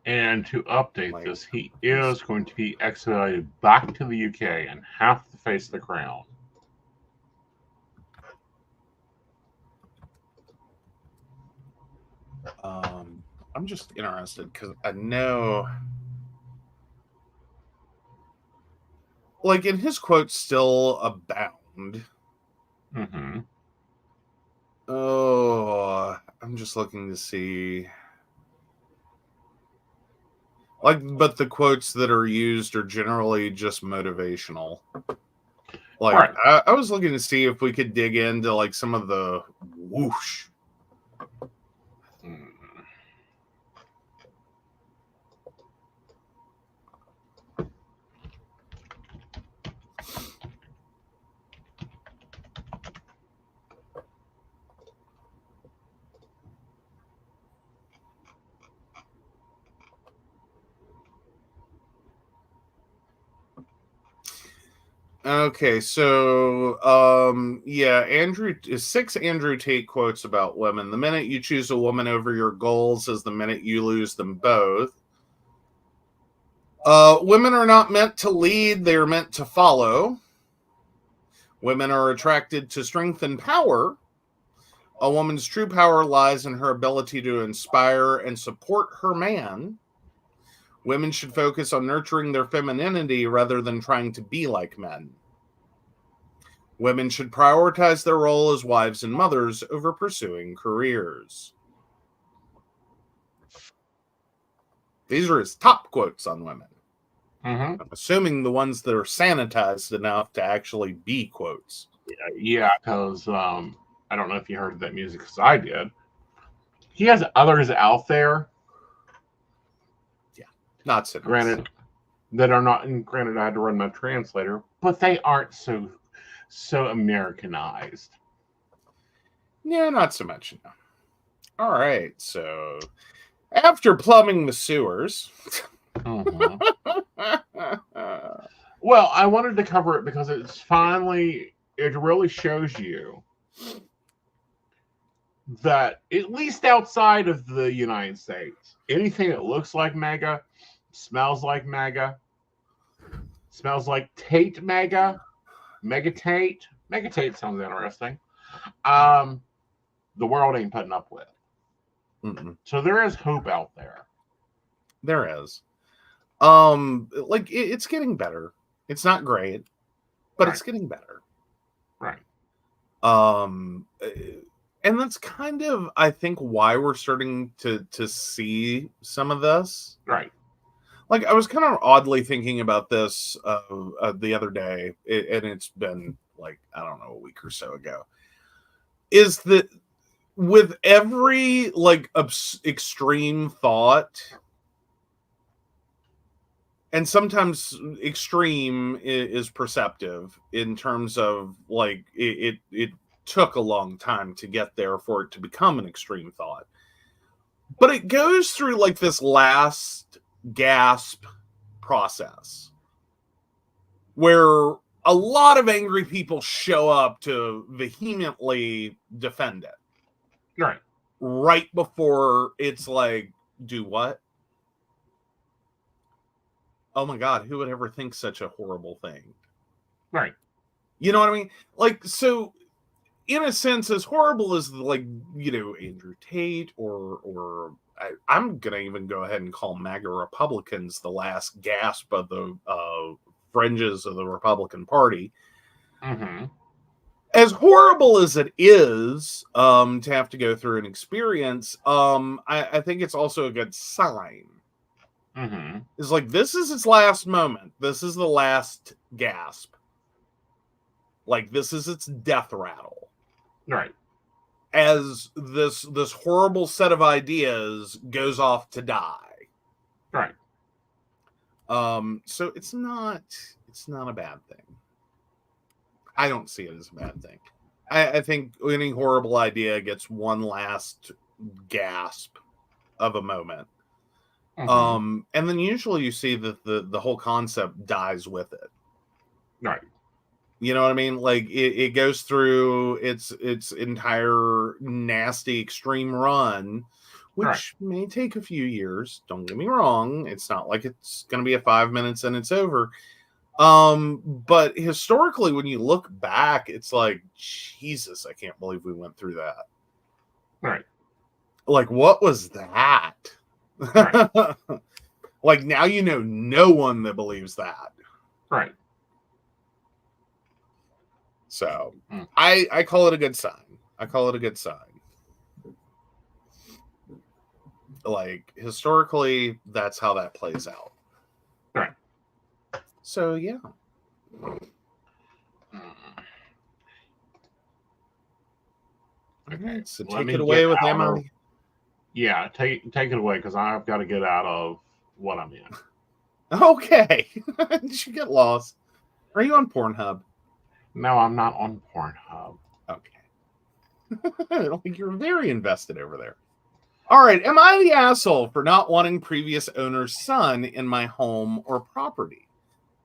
Speaker 1: And to update this, he is going to be extradited back to the UK and have to face the crown.
Speaker 2: I'm just interested because I know, like, and his quotes still abound. Oh, I'm just looking to see. Like, but the quotes that are used are generally just motivational. Like, I was looking to see if we could dig into, like, some of the whoosh. Okay, so yeah, six Andrew Tate quotes about women. The minute you choose a woman over your goals is the minute you lose them both. Women are not meant to lead, they are meant to follow. Women are attracted to strength and power. A woman's true power lies in her ability to inspire and support her man. Women should focus on nurturing their femininity rather than trying to be like men. Women should prioritize their role as wives and mothers over pursuing careers. These are his top quotes on women.
Speaker 1: Mm-hmm.
Speaker 2: I'm assuming the ones that are sanitized enough to actually be quotes.
Speaker 1: Yeah, because I don't know if you heard that music, because I did. He has others out there.
Speaker 2: Yeah, not so nice.
Speaker 1: Granted, that are not. And granted, I had to run my translator, but they aren't so Americanized.
Speaker 2: Yeah, not so much. No. All right, so after plumbing the sewers.
Speaker 1: Mm-hmm. Well, I wanted to cover it because it really shows you that at least outside of the United States, anything that looks like MAGA, smells like MAGA, smells like Tate MAGA, Mega Tate sounds interesting. The world ain't putting up with.
Speaker 2: Mm-mm.
Speaker 1: So there is hope out there.
Speaker 2: There is. It's getting better. It's not great, but
Speaker 1: Right.
Speaker 2: It's getting better.
Speaker 1: Right.
Speaker 2: And that's kind of, I think, why we're starting to see some of this.
Speaker 1: Right.
Speaker 2: Like, I was kind of oddly thinking about this the other day, and it's been, like, I don't know, a week or so ago, is that with every, like, extreme thought, and sometimes extreme is perceptive in terms of, like, it took a long time to get there for it to become an extreme thought. But it goes through, like, this last gasp process where a lot of angry people show up to vehemently defend it. Right before it's like, do what? Oh my God, who would ever think such a horrible thing?
Speaker 1: Right.
Speaker 2: You know what I mean? Like, so in a sense, as horrible as, like, you know, Andrew Tate or I'm going to even go ahead and call MAGA Republicans the last gasp of the fringes of the Republican Party.
Speaker 1: Mm-hmm.
Speaker 2: As horrible as it is to have to go through an experience, I think it's also a good sign.
Speaker 1: Mm-hmm.
Speaker 2: It's like, this is its last moment. This is the last gasp. Like, this is its death rattle.
Speaker 1: Right.
Speaker 2: As this horrible set of ideas goes off to die.
Speaker 1: Right.
Speaker 2: So it's not a bad thing. I don't see it as a bad thing. I think any horrible idea gets one last gasp of a moment. Mm-hmm. And then usually you see that the whole concept dies with it.
Speaker 1: Right.
Speaker 2: You know what I mean? Like, it goes through its entire nasty extreme run, which may take a few years. Don't get me wrong. It's not like it's going to be a 5 minutes and it's over. But historically, when you look back, it's like, Jesus, I can't believe we went through that.
Speaker 1: Right.
Speaker 2: Like, what was that? Right. Like, now you know no one that believes that.
Speaker 1: Right.
Speaker 2: So I call it a good sign. I call it a good sign. Like, historically, that's how that plays out.
Speaker 1: Right.
Speaker 2: So, yeah. Okay, so take it away with Emma.
Speaker 1: Yeah, take it away, because I've got to get out of what I'm in.
Speaker 2: Okay. Did you get lost? Are you on Pornhub?
Speaker 1: No, I'm not on Pornhub.
Speaker 2: Okay. Like, you're very invested over there. All right. Am I the asshole for not wanting previous owner's son in my home or property?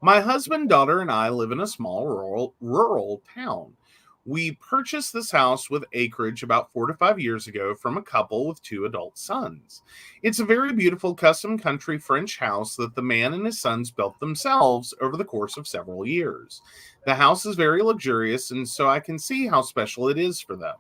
Speaker 2: My husband, daughter, and I live in a small rural town. We purchased this house with acreage about 4 to 5 years ago from a couple with 2 adult sons. It's a very beautiful custom country French house that the man and his sons built themselves over the course of several years. The house is very luxurious, and so I can see how special it is for them.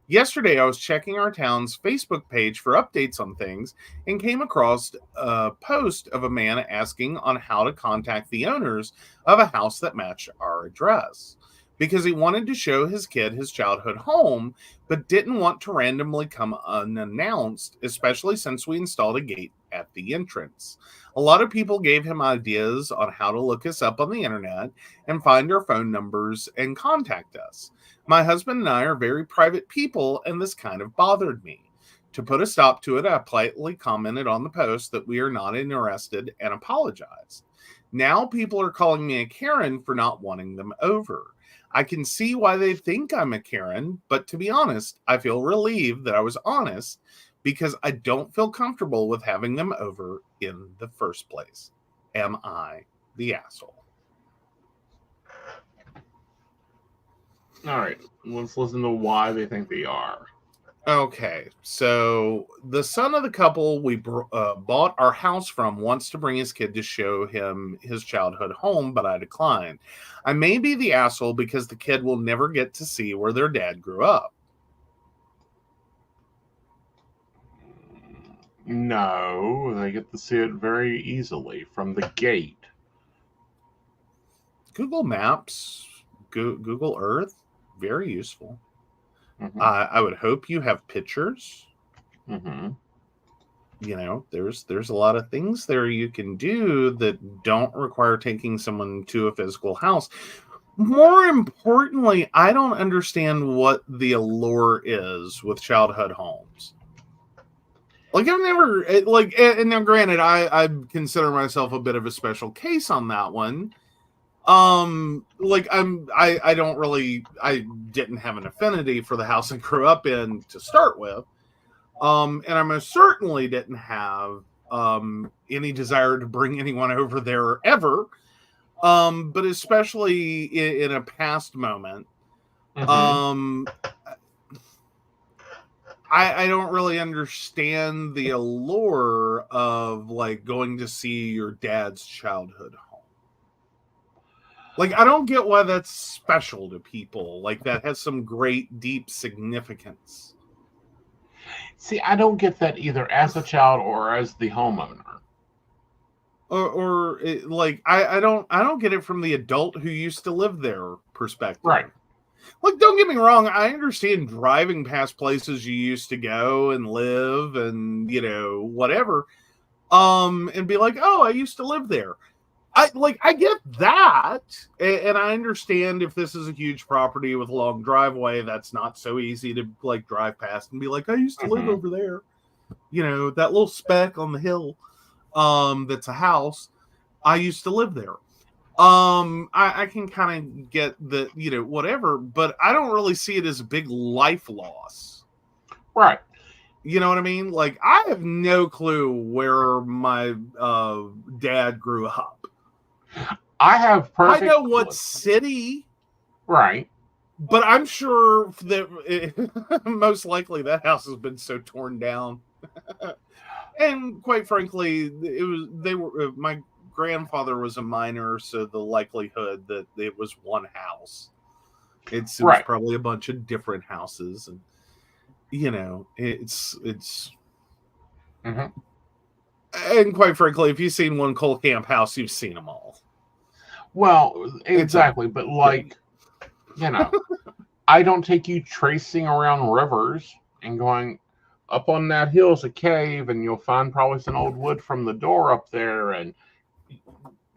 Speaker 2: Yesterday, I was checking our town's Facebook page for updates on things and came across a post of a man asking on how to contact the owners of a house that matched our address because he wanted to show his kid his childhood home, but didn't want to randomly come unannounced, especially since we installed a gate at the entrance. A lot of people gave him ideas on how to look us up on the internet and find our phone numbers and contact us. My husband and I are very private people, and this kind of bothered me. To put a stop to it, I politely commented on the post that we are not interested and apologized. Now people are calling me a Karen for not wanting them over. I can see why they think I'm a Karen, but to be honest, I feel relieved that I was honest because I don't feel comfortable with having them over in the first place. Am I the asshole?
Speaker 1: All right, let's listen to why they think they are.
Speaker 2: Okay, so the son of the couple we bought our house from wants to bring his kid to show him his childhood home, but I declined. I may be the asshole because the kid will never get to see where their dad grew up.
Speaker 1: No, they get to see it very easily from the gate.
Speaker 2: Google Maps, Google Earth, very useful.
Speaker 1: Mm-hmm.
Speaker 2: I would hope you have pictures.
Speaker 1: Mm-hmm.
Speaker 2: You know, there's a lot of things there you can do that don't require taking someone to a physical house. More importantly, I don't understand what the allure is with childhood homes. Like, I've never, like, and now granted, I consider myself a bit of a special case on that one. Like, I don't really, I didn't have an affinity for the house I grew up in to start with. And I most certainly didn't have any desire to bring anyone over there ever. But especially in a past moment,
Speaker 1: Mm-hmm.
Speaker 2: I don't really understand the allure of like going to see your dad's childhood home. Like, I don't get why that's special to people. Like, that has some great, deep significance.
Speaker 1: See, I don't get that either as a child or as the homeowner.
Speaker 2: Or like, I don't get it from the adult who used to live there perspective.
Speaker 1: Right.
Speaker 2: Like, don't get me wrong, I understand driving past places you used to go and live and, you know, whatever, and be like, oh, I used to live there. I get that, and I understand if this is a huge property with a long driveway, that's not so easy to, like, drive past and be like, I used to live over there. You know, that little speck on the hill, that's a house, I used to live there. I can kind of get the, you know, whatever, but I don't really see it as a big life loss.
Speaker 1: Right.
Speaker 2: You know what I mean? Like, I have no clue where my dad grew up.
Speaker 1: I have perfect.
Speaker 2: I know what city.
Speaker 1: Right.
Speaker 2: But I'm sure that most likely that house has been so torn down. And quite frankly, my grandfather was a miner, so the likelihood that it was one house. It was probably a bunch of different houses, and you know, it's
Speaker 1: mm-hmm.
Speaker 2: And quite frankly, if you've seen one coal camp house, you've seen them all.
Speaker 1: Well, exactly, but like, you know, I don't take you tracing around rivers and going up on that hill's a cave, and you'll find probably some old wood from the door up there, and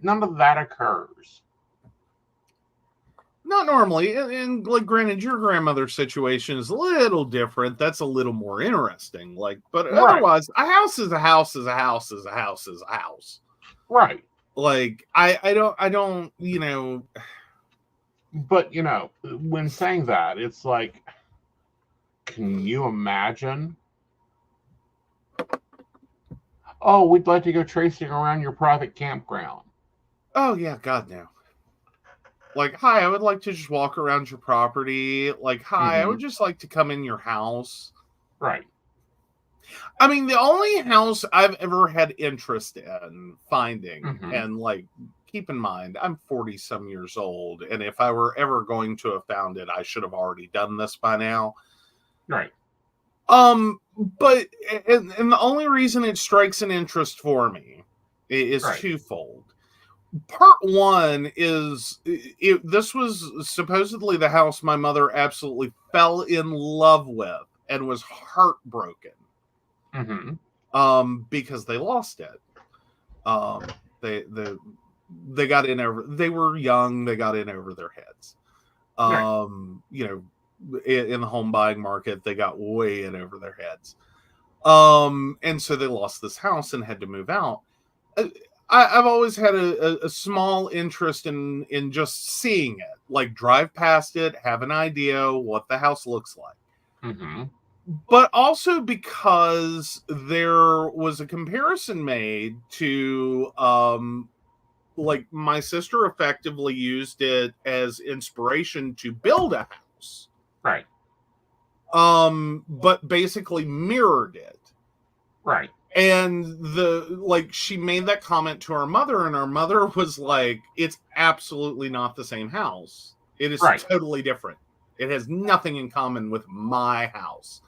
Speaker 1: none of that occurs.
Speaker 2: Not normally, and like, granted, your grandmother's situation is a little different. That's a little more interesting. Like, but otherwise, a house is a house is a house is a house is a house.
Speaker 1: Right.
Speaker 2: Like, I don't, you know.
Speaker 1: But you know, when saying that, it's like, can you imagine? Oh, we'd like to go tracing around your private campground.
Speaker 2: Oh, yeah, God, no. Like, hi, I would like to just walk around your property. Like, hi, I would just like to come in your house.
Speaker 1: Right.
Speaker 2: I mean, the only house I've ever had interest in finding, and like, keep in mind, I'm 40 some years old, and if I were ever going to have found it, I should have already done this by now.
Speaker 1: Right.
Speaker 2: But and the only reason it strikes an interest for me is twofold. Part one is this was supposedly the house my mother absolutely fell in love with and was heartbroken. Because they lost it. They got in over. They were young. They got in over their heads. You know, in the home buying market, they got way in over their heads. And so they lost this house and had to move out. I've always had a small interest in just seeing it, like drive past it, have an idea what the house looks like. But also because there was a comparison made to, like my sister effectively used it as inspiration to build a house.
Speaker 1: Right.
Speaker 2: But basically mirrored it.
Speaker 1: Right.
Speaker 2: And she made that comment to our mother, and our mother was like, it's absolutely not the same house. It is totally different. It has nothing in common with my house.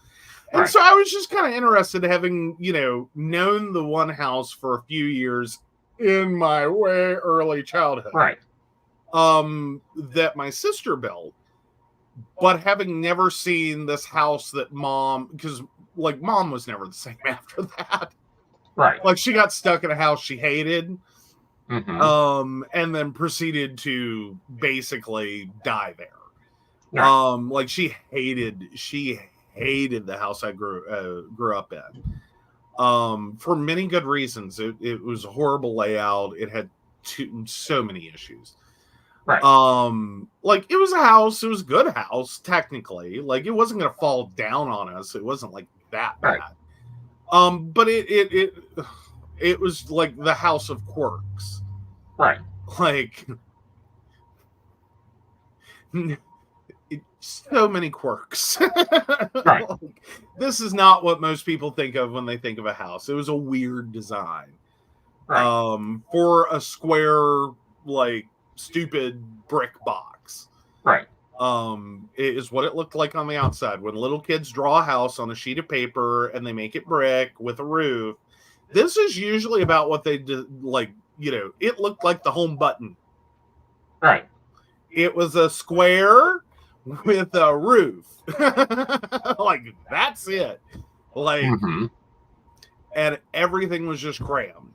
Speaker 2: And so I was just kind of interested, having, known the one house for a few years in my way early childhood.
Speaker 1: Right.
Speaker 2: That my sister built. But having never seen this house that mom, because like mom was never the same after that.
Speaker 1: Right.
Speaker 2: Like she got stuck in a house she hated. And then proceeded to basically die there. Right. Like she hated the house I grew up in. For many good reasons. It was a horrible layout. It had so many issues.
Speaker 1: Right.
Speaker 2: Like it was a house. It was a good house, technically. Like it wasn't going to fall down on us. It wasn't like that bad. But it was like the house of quirks.
Speaker 1: Right.
Speaker 2: Like so many quirks.
Speaker 1: Right.
Speaker 2: Like, this is not what most people think of when they think of a house. It was a weird design. Right. For a square, like stupid brick box.
Speaker 1: Right.
Speaker 2: It is what it looked like on the outside. When little kids draw a house on a sheet of paper and they make it brick with a roof, this is usually about what they did. Like, it looked like the home button.
Speaker 1: Right.
Speaker 2: It was a square with a roof. Like, that's it. Like, and everything was just crammed.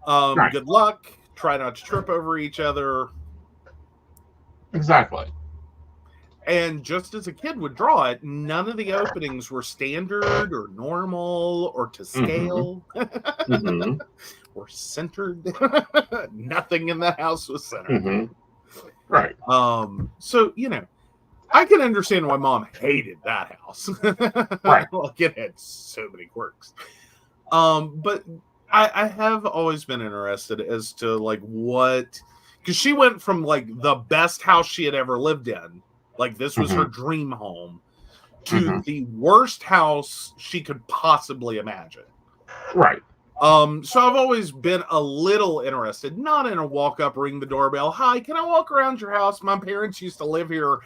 Speaker 2: Good luck. Try not to trip over each other.
Speaker 1: Exactly.
Speaker 2: And just as a kid would draw it, none of the openings were standard or normal or to scale or centered. Nothing in that house was centered.
Speaker 1: Right.
Speaker 2: So, I can understand why mom hated that house.
Speaker 1: Right.
Speaker 2: Like it had so many quirks. But I have always been interested as to like what, because she went from like the best house she had ever lived in, like this was her dream home, to the worst house she could possibly imagine.
Speaker 1: Right.
Speaker 2: So I've always been a little interested, not in a walk up, ring the doorbell. Hi, can I walk around your house? My parents used to live here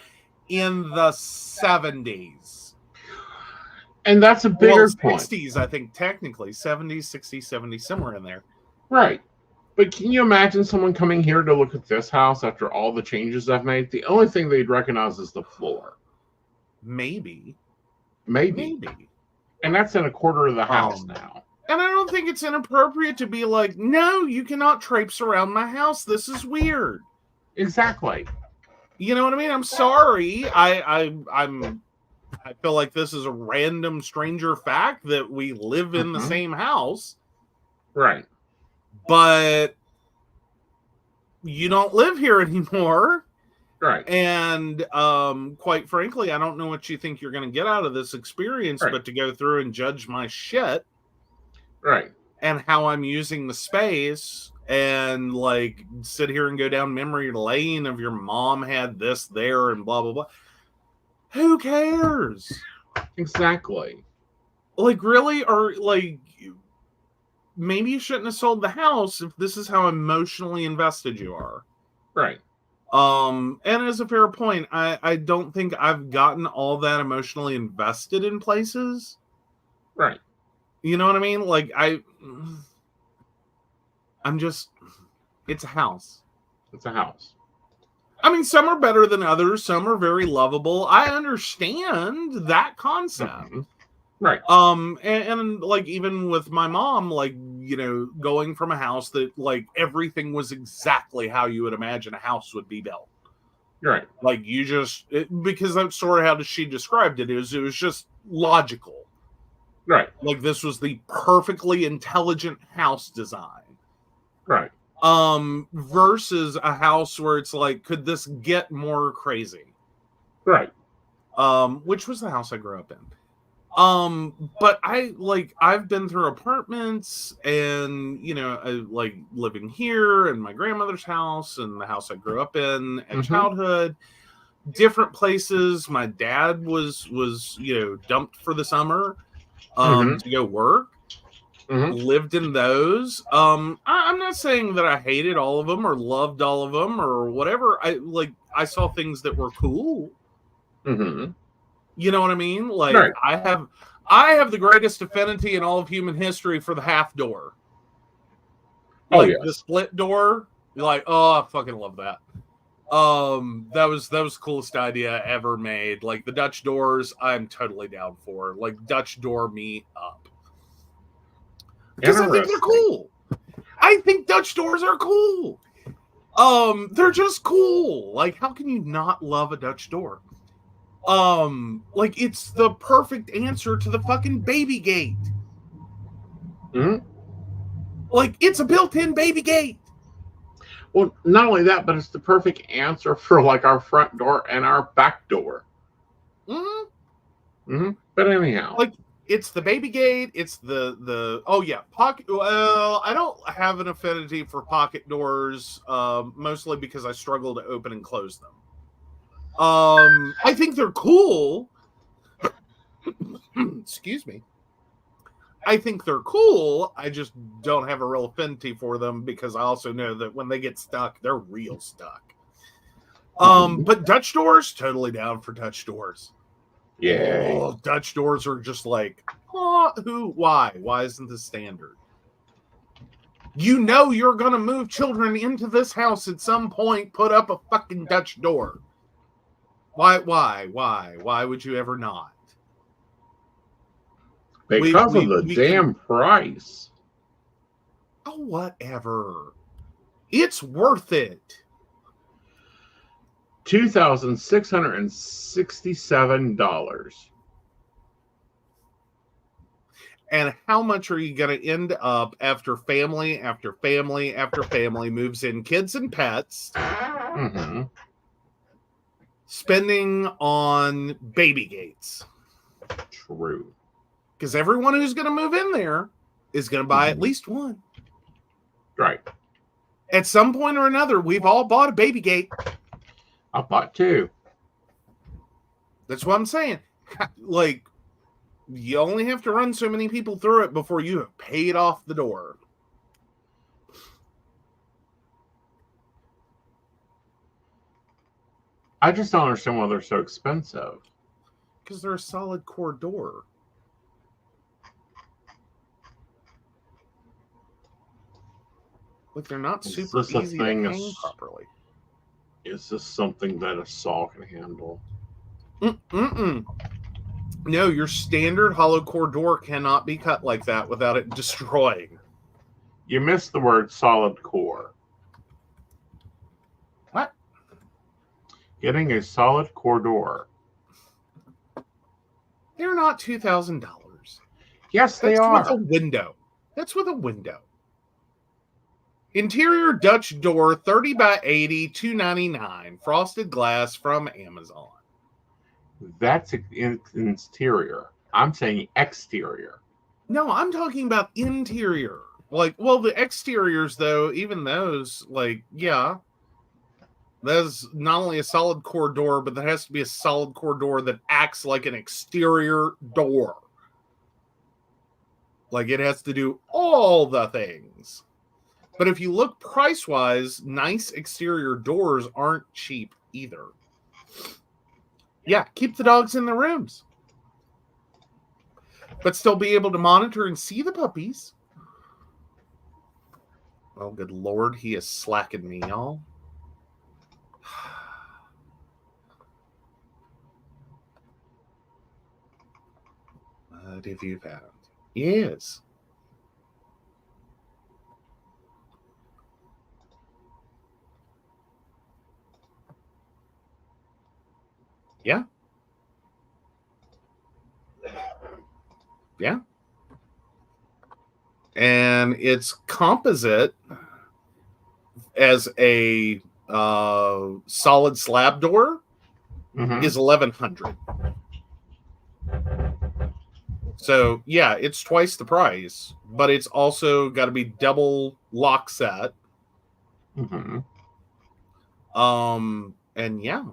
Speaker 2: in the 70s.
Speaker 1: And that's a bigger point.
Speaker 2: 60s, I think, technically. 70s, 60s, 70s, somewhere in there.
Speaker 1: Right. But can you imagine someone coming here to look at this house after all the changes I've made? The only thing they'd recognize is the floor.
Speaker 2: Maybe.
Speaker 1: And that's in a quarter of the house now.
Speaker 2: And I don't think it's inappropriate to be like, no, you cannot traipse around my house. This is weird.
Speaker 1: Exactly.
Speaker 2: You know what I mean? I'm sorry. I feel like this is a random stranger fact that we live in the same house.
Speaker 1: Right.
Speaker 2: But you don't live here anymore.
Speaker 1: Right.
Speaker 2: And quite frankly, I don't know what you think you're going to get out of this experience, but to go through and judge my shit.
Speaker 1: Right.
Speaker 2: And how I'm using the space and like sit here and go down memory lane of your mom had this there and blah blah blah. Who cares?
Speaker 1: Exactly.
Speaker 2: Like, really? Or like, maybe you shouldn't have sold the house if this is how emotionally invested you are.
Speaker 1: Right.
Speaker 2: And as a fair point, I don't think I've gotten all that emotionally invested in places.
Speaker 1: Right.
Speaker 2: You know what I mean? Like, I'm just, it's a house.
Speaker 1: It's a house.
Speaker 2: I mean, some are better than others. Some are very lovable. I understand that concept.
Speaker 1: Mm-hmm. Right.
Speaker 2: And like, even with my mom, like, you know, going from a house that like everything was exactly how you would imagine a house would be built.
Speaker 1: Right.
Speaker 2: Like, you just, because that's sort of how she described it, it was just logical.
Speaker 1: Right.
Speaker 2: Like, this was the perfectly intelligent house design.
Speaker 1: Right.
Speaker 2: Versus a house where it's like, could this get more crazy?
Speaker 1: Right.
Speaker 2: Which was the house I grew up in. But I've been through apartments and, you know, I like living here in my grandmother's house and the house I grew up in at childhood, different places. My dad was, you know, dumped for the summer, to go work. Lived in those. I'm not saying that I hated all of them or loved all of them or whatever. I saw things that were cool. You know what I mean? Like, right. I have the greatest affinity in all of human history for the half door. Like, the split door. Like, oh, I fucking love that. That was the coolest idea ever made. Like, the Dutch doors, I'm totally down for. Like, Dutch door me up. Because I think they're cool. I think Dutch doors are cool. They're just cool. Like, how can you not love a Dutch door? Like, it's the perfect answer to the fucking baby gate. Like, it's a built-in baby gate.
Speaker 1: Well, not only that, but it's the perfect answer for like our front door and our back door. But anyhow,
Speaker 2: like, it's the baby gate. It's the oh yeah, pocket. Well, I don't have an affinity for pocket doors, mostly because I struggle to open and close them. I think they're cool. Excuse me. I think they're cool. I just don't have a real affinity for them because I also know that when they get stuck, they're real stuck. But Dutch doors, totally down for Dutch doors.
Speaker 1: Yeah.
Speaker 2: Oh, Dutch doors are just like, why? Why isn't this standard? You know you're going to move children into this house at some point, put up a fucking Dutch door. Why would you ever not?
Speaker 1: Because of the damn price.
Speaker 2: Oh, whatever. It's worth it.
Speaker 1: $2,667.
Speaker 2: And how much are you going to end up after family after family after family moves in, kids and pets, spending on baby gates?
Speaker 1: True.
Speaker 2: Because everyone who's going to move in there is going to buy at least one.
Speaker 1: Right.
Speaker 2: At some point or another, we've all bought a baby gate.
Speaker 1: I bought two.
Speaker 2: That's what I'm saying. Like, you only have to run so many people through it before you have paid off the door.
Speaker 1: I just don't understand why they're so expensive.
Speaker 2: Because they're a solid core door. Like, they're not super easy to hang properly.
Speaker 1: Is this something that a saw can handle?
Speaker 2: No, your standard hollow core door cannot be cut like that without it destroying.
Speaker 1: You missed the word solid core.
Speaker 2: What?
Speaker 1: Getting a solid core door.
Speaker 2: They're not $2,000.
Speaker 1: Yes, they are.
Speaker 2: That's with a window. That's with a window. Interior Dutch door, 30 by 80, $299. Frosted glass from Amazon.
Speaker 1: That's interior. I'm saying exterior.
Speaker 2: No, I'm talking about interior. Like, well, the exteriors, though, even those, like, yeah, that's not only a solid core door, but there has to be a solid core door that acts like an exterior door. Like, it has to do all the things. But if you look price-wise, nice exterior doors aren't cheap either. Yeah, keep the dogs in the rooms. But still be able to monitor and see the puppies. Oh, good Lord, he is slacking me, y'all. What have you found? Yes. Yeah. Yeah. And it's composite as a solid slab door is $1,100. So yeah, it's twice the price, but it's also got to be double lock set. And yeah.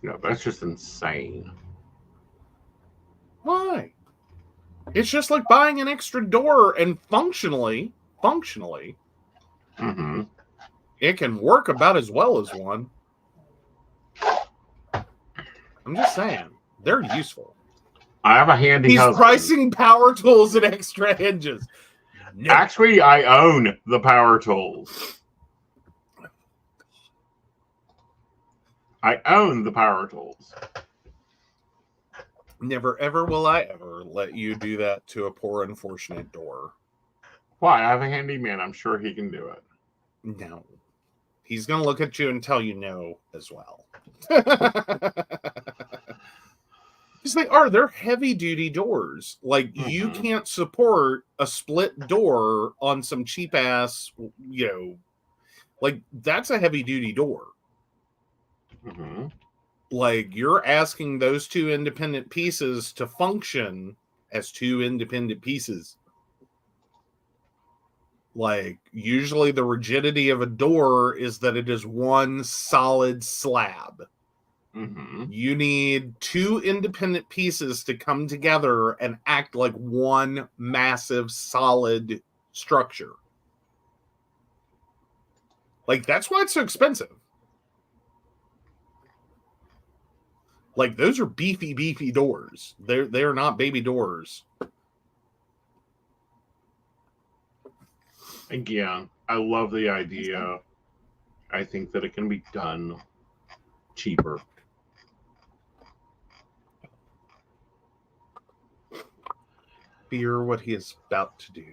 Speaker 1: Yeah, that's just insane.
Speaker 2: Why? It's just like buying an extra door, and functionally, it can work about as well as one. I'm just saying, they're useful.
Speaker 1: I have a handy
Speaker 2: He's
Speaker 1: husband.
Speaker 2: pricing power tools and extra hinges.
Speaker 1: No. Actually, I own the power tools. I own the power tools.
Speaker 2: Never, ever will I ever let you do that to a poor, unfortunate door.
Speaker 1: Why? I have a handyman. I'm sure he can do it.
Speaker 2: No. He's going to look at you and tell you no as well. Because they are. They're heavy-duty doors. Like, you can't support a split door on some cheap-ass, like, that's a heavy-duty door. Like, you're asking those two independent pieces to function as two independent pieces. Like, usually the rigidity of a door is that it is one solid slab. You need two independent pieces to come together and act like one massive solid structure. Like, that's why it's so expensive. Like, those are beefy doors. They're not baby doors.
Speaker 1: Again, I love the idea. I think that it can be done cheaper.
Speaker 2: Fear what he is about to do.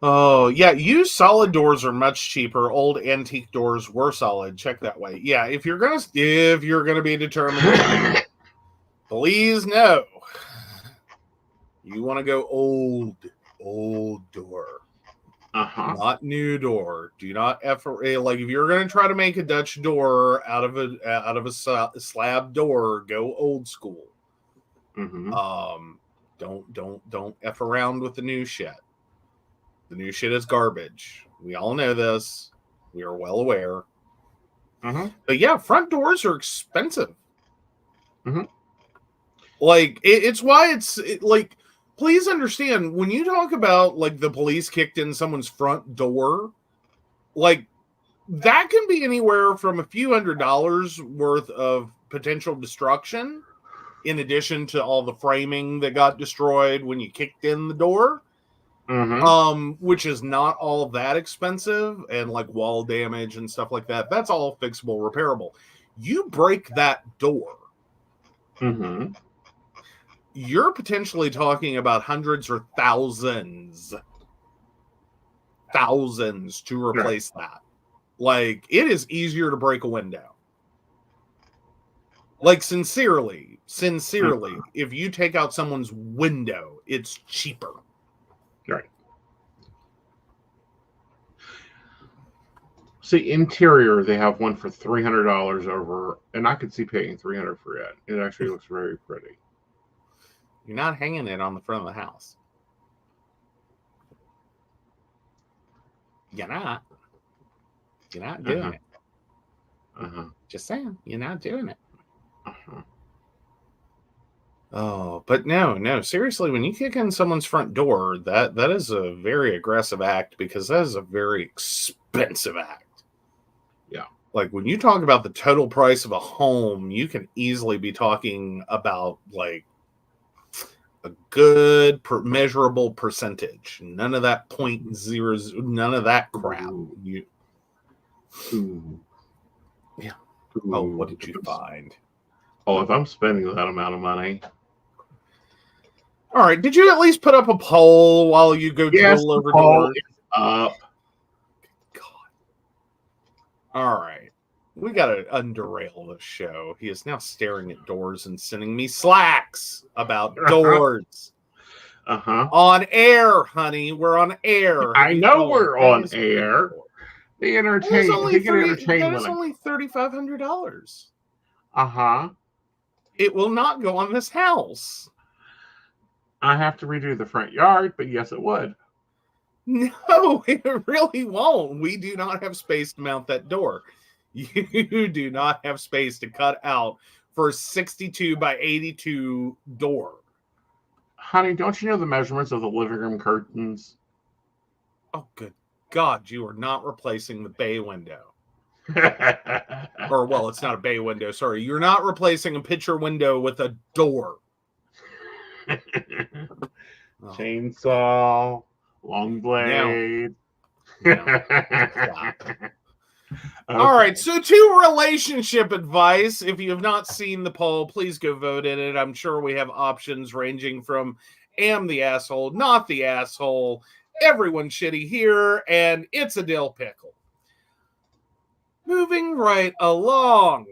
Speaker 2: Oh, yeah, used solid doors are much cheaper. Old antique doors were solid. Check that way. Yeah, if you're gonna be determined, please know. You want to go old door. Not new door. Do not like, if you're gonna try to make a Dutch door out of a slab door, go old school. Don't F around with the new shit. The new shit is garbage. We all know this. We are well aware. But yeah, front doors are expensive. Like, it's why like, please understand, when you talk about, like, the police kicked in someone's front door, like, that can be anywhere from a few $100s worth of potential destruction, in addition to all the framing that got destroyed when you kicked in the door. Which is not all that expensive, and like wall damage and stuff like that. That's all fixable, repairable. You break that door, you're potentially talking about hundreds or thousands to replace that. Like, it is easier to break a window. Like, sincerely, if you take out someone's window, it's cheaper.
Speaker 1: Right. See, interior, they have one for $300 over, and I could see paying $300 for it. It actually looks very pretty.
Speaker 2: You're not hanging it on the front of the house. You're not. You're not doing it. Just saying, you're not doing it. Oh, but no, seriously, when you kick in someone's front door, that is a very aggressive act, because that is a very expensive act.
Speaker 1: Yeah.
Speaker 2: Like, when you talk about the total price of a home, you can easily be talking about, like, a good measurable percentage. None of that 0.0, none of that crap. Yeah. Oh, what did you find?
Speaker 1: Oh, if I'm spending that amount of money.
Speaker 2: All right. Did you at least put up a poll while you go drill over doors?
Speaker 1: Up.
Speaker 2: God. All right. We got to underrail the show. He is now staring at doors and sending me slacks about doors. On air, honey. We're on air.
Speaker 1: I know we're on air. The entertainment. He can entertain.
Speaker 2: That is only $3,500.
Speaker 1: Uh-huh.
Speaker 2: It will not go on this house.
Speaker 1: I have to redo the front yard, but yes, it would.
Speaker 2: No, it really won't. We do not have space to mount that door. You do not have space to cut out for a 62 by 82 door.
Speaker 1: Honey, don't you know the measurements of the living room curtains?
Speaker 2: Oh, good God, you are not replacing the bay window. Or, well, it's not a bay window. Sorry. You're not replacing a picture window with a door.
Speaker 1: Chainsaw, long blade.
Speaker 2: No. All right. So, to relationship advice. If you have not seen the poll, please go vote in it. I'm sure we have options ranging from am the asshole, not the asshole, everyone's shitty here, and it's a dill pickle. Moving right along.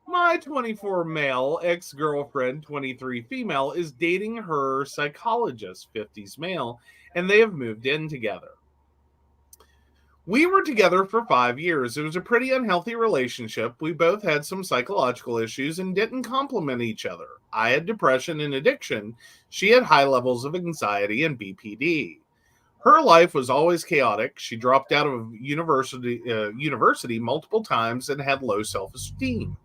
Speaker 2: My 24 male ex-girlfriend, 23 female, is dating her psychologist, 50s male, and they have moved in together. We were together for 5 years. It was a pretty unhealthy relationship. We both had some psychological issues and didn't complement each other. I had depression and addiction. She had high levels of anxiety and BPD. Her life was always chaotic. She dropped out of university multiple times and had low self-esteem.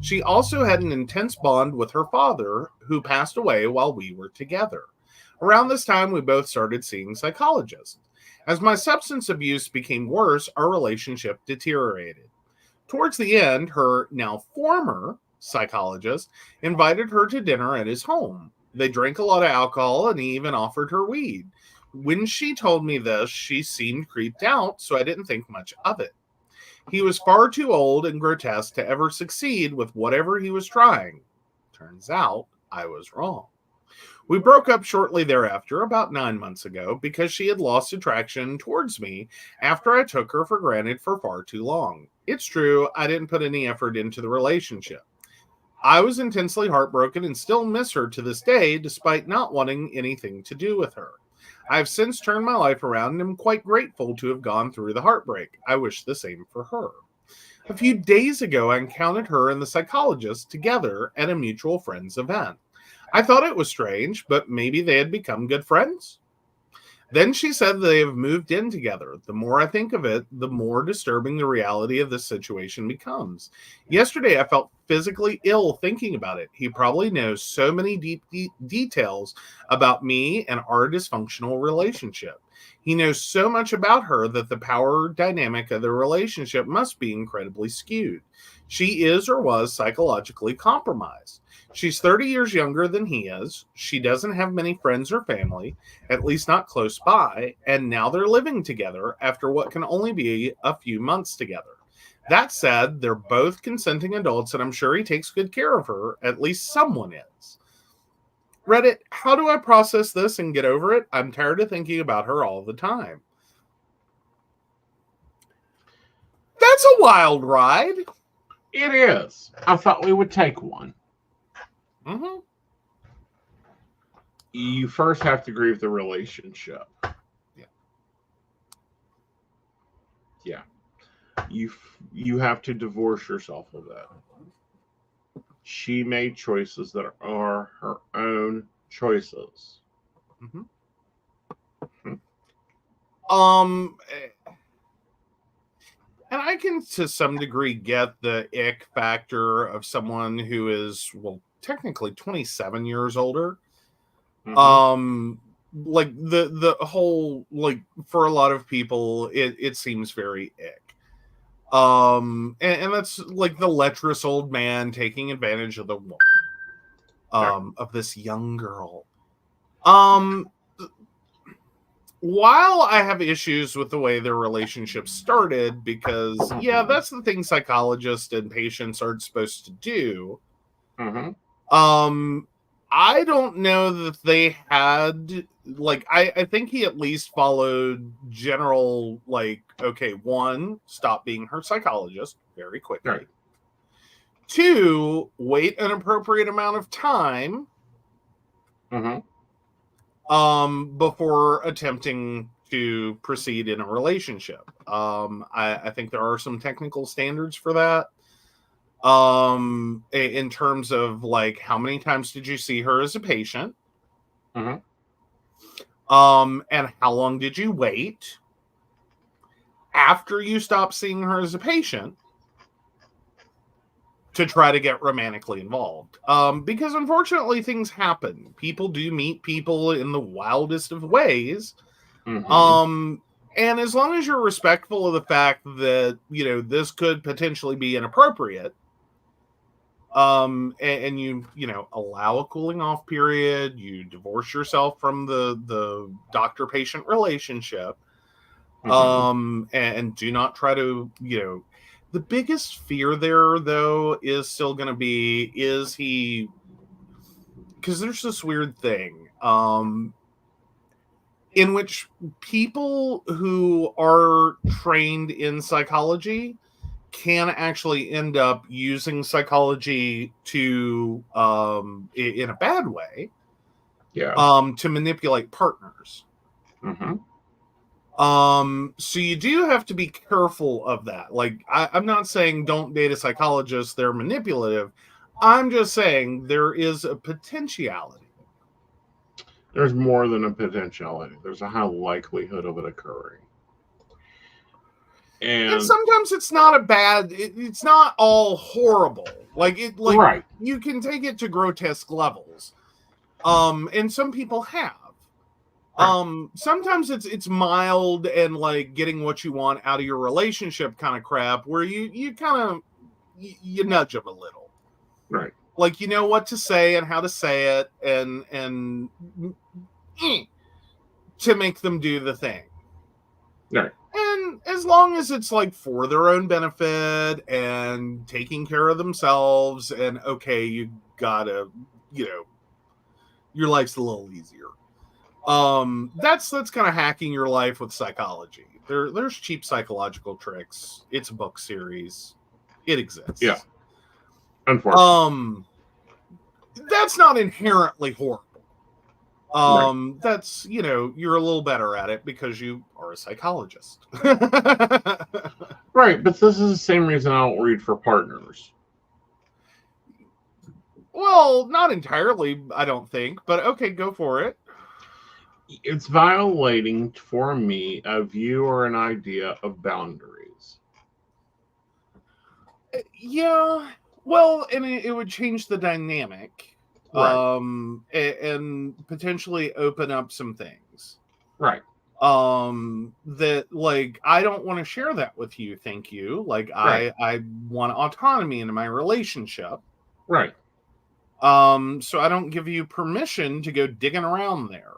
Speaker 2: She also had an intense bond with her father, who passed away while we were together. Around this time, we both started seeing psychologists. As my substance abuse became worse, our relationship deteriorated. Towards the end, her now former psychologist invited her to dinner at his home. They drank a lot of alcohol, and he even offered her weed. When she told me this, she seemed creeped out, so I didn't think much of it. He was far too old and grotesque to ever succeed with whatever he was trying. Turns out, I was wrong. We broke up shortly thereafter, about 9 months ago, because she had lost attraction towards me after I took her for granted for far too long. It's true, I didn't put any effort into the relationship. I was intensely heartbroken and still miss her to this day, despite not wanting anything to do with her. I have since turned my life around and am quite grateful to have gone through the heartbreak. I wish the same for her. A few days ago, I encountered her and the psychologist together at a mutual friend's event. I thought it was strange, but maybe they had become good friends. Then she said they have moved in together. The more I think of it, the more disturbing the reality of this situation becomes. Yesterday, I felt physically ill thinking about it. He probably knows so many deep details about me and our dysfunctional relationship. He knows so much about her that the power dynamic of the relationship must be incredibly skewed. She is or was psychologically compromised. She's 30 years younger than he is. She doesn't have many friends or family, at least not close by, and now they're living together after what can only be a few months together. That said, they're both consenting adults, and I'm sure he takes good care of her. At least someone is. Reddit, how do I process this and get over it? I'm tired of thinking about her all the time. That's a wild ride.
Speaker 1: It is. I thought we would take one.
Speaker 2: Mm-hmm.
Speaker 1: you first have to grieve the relationship.
Speaker 2: Yeah.
Speaker 1: Yeah. You have to divorce yourself of that. She made choices that are her own choices.
Speaker 2: Mm-hmm.
Speaker 1: Hmm.
Speaker 2: And I can to some degree get the ick factor of someone who is, well, technically 27 years older.
Speaker 1: Mm-hmm.
Speaker 2: Like the whole, like, for a lot of people it seems very ick. And that's like the lecherous old man taking advantage of the woman, of this young girl. While I have issues with the way their relationship started, because yeah, that's the thing psychologists and patients aren't supposed to do.
Speaker 1: Mm-hmm.
Speaker 2: I don't know that they had, like, I think he at least followed general, like, okay, one, stop being her psychologist very quickly.
Speaker 1: Right.
Speaker 2: Two, wait an appropriate amount of time
Speaker 1: Mm-hmm.
Speaker 2: before attempting to proceed in a relationship. I think there are some technical standards for that. In terms of, like, how many times did you see her as a patient?
Speaker 1: Mm-hmm.
Speaker 2: And how long did you wait after you stopped seeing her as a patient to try to get romantically involved? Because unfortunately things happen. People do meet people in the wildest of ways.
Speaker 1: Mm-hmm.
Speaker 2: And as long as you're respectful of the fact that, you know, this could potentially be inappropriate, and you know, allow a cooling off period, you divorce yourself from the doctor patient relationship, and do not try to, you know, the biggest fear there though is still going to be, is he, because there's this weird thing in which people who are trained in psychology can actually end up using psychology to, in a bad way,
Speaker 1: Yeah.
Speaker 2: to manipulate partners.
Speaker 1: Mm-hmm.
Speaker 2: So you do have to be careful of that. Like, I'm not saying don't date a psychologist, they're manipulative. I'm just saying there is a potentiality.
Speaker 1: There's more than a potentiality. There's a high likelihood of it occurring.
Speaker 2: And
Speaker 1: And
Speaker 2: sometimes it's not a bad, it's not all horrible. Like
Speaker 1: right.
Speaker 2: you can take it to grotesque levels. And some people have.
Speaker 1: Right.
Speaker 2: Sometimes it's mild and, like, getting what you want out of your relationship kind of crap, where you kind of, you nudge them a little.
Speaker 1: Right.
Speaker 2: Like, you know what to say and how to say it, and to make them do the thing.
Speaker 1: Right.
Speaker 2: And as long as it's, like, for their own benefit and taking care of themselves, and okay, you gotta, you know, your life's a little easier. That's kind of hacking your life with psychology. There's cheap psychological tricks. It's a book series. It exists.
Speaker 1: Yeah. Unfortunately.
Speaker 2: That's not inherently horrible.
Speaker 1: Right.
Speaker 2: That's, you know, you're a little better at it because you are a psychologist.
Speaker 1: Right. But this is the same reason I don't read for partners.
Speaker 2: Well, not entirely, I don't think, but okay, go for it.
Speaker 1: It's violating for me a view or an idea of boundaries.
Speaker 2: Yeah, well, and it would change the dynamic,
Speaker 1: Right.
Speaker 2: and potentially open up some things,
Speaker 1: Right.
Speaker 2: that, like, I don't want to share that with you, thank you. Like,
Speaker 1: Right.
Speaker 2: I want autonomy in my relationship,
Speaker 1: Right.
Speaker 2: so I don't give you permission to go digging around there.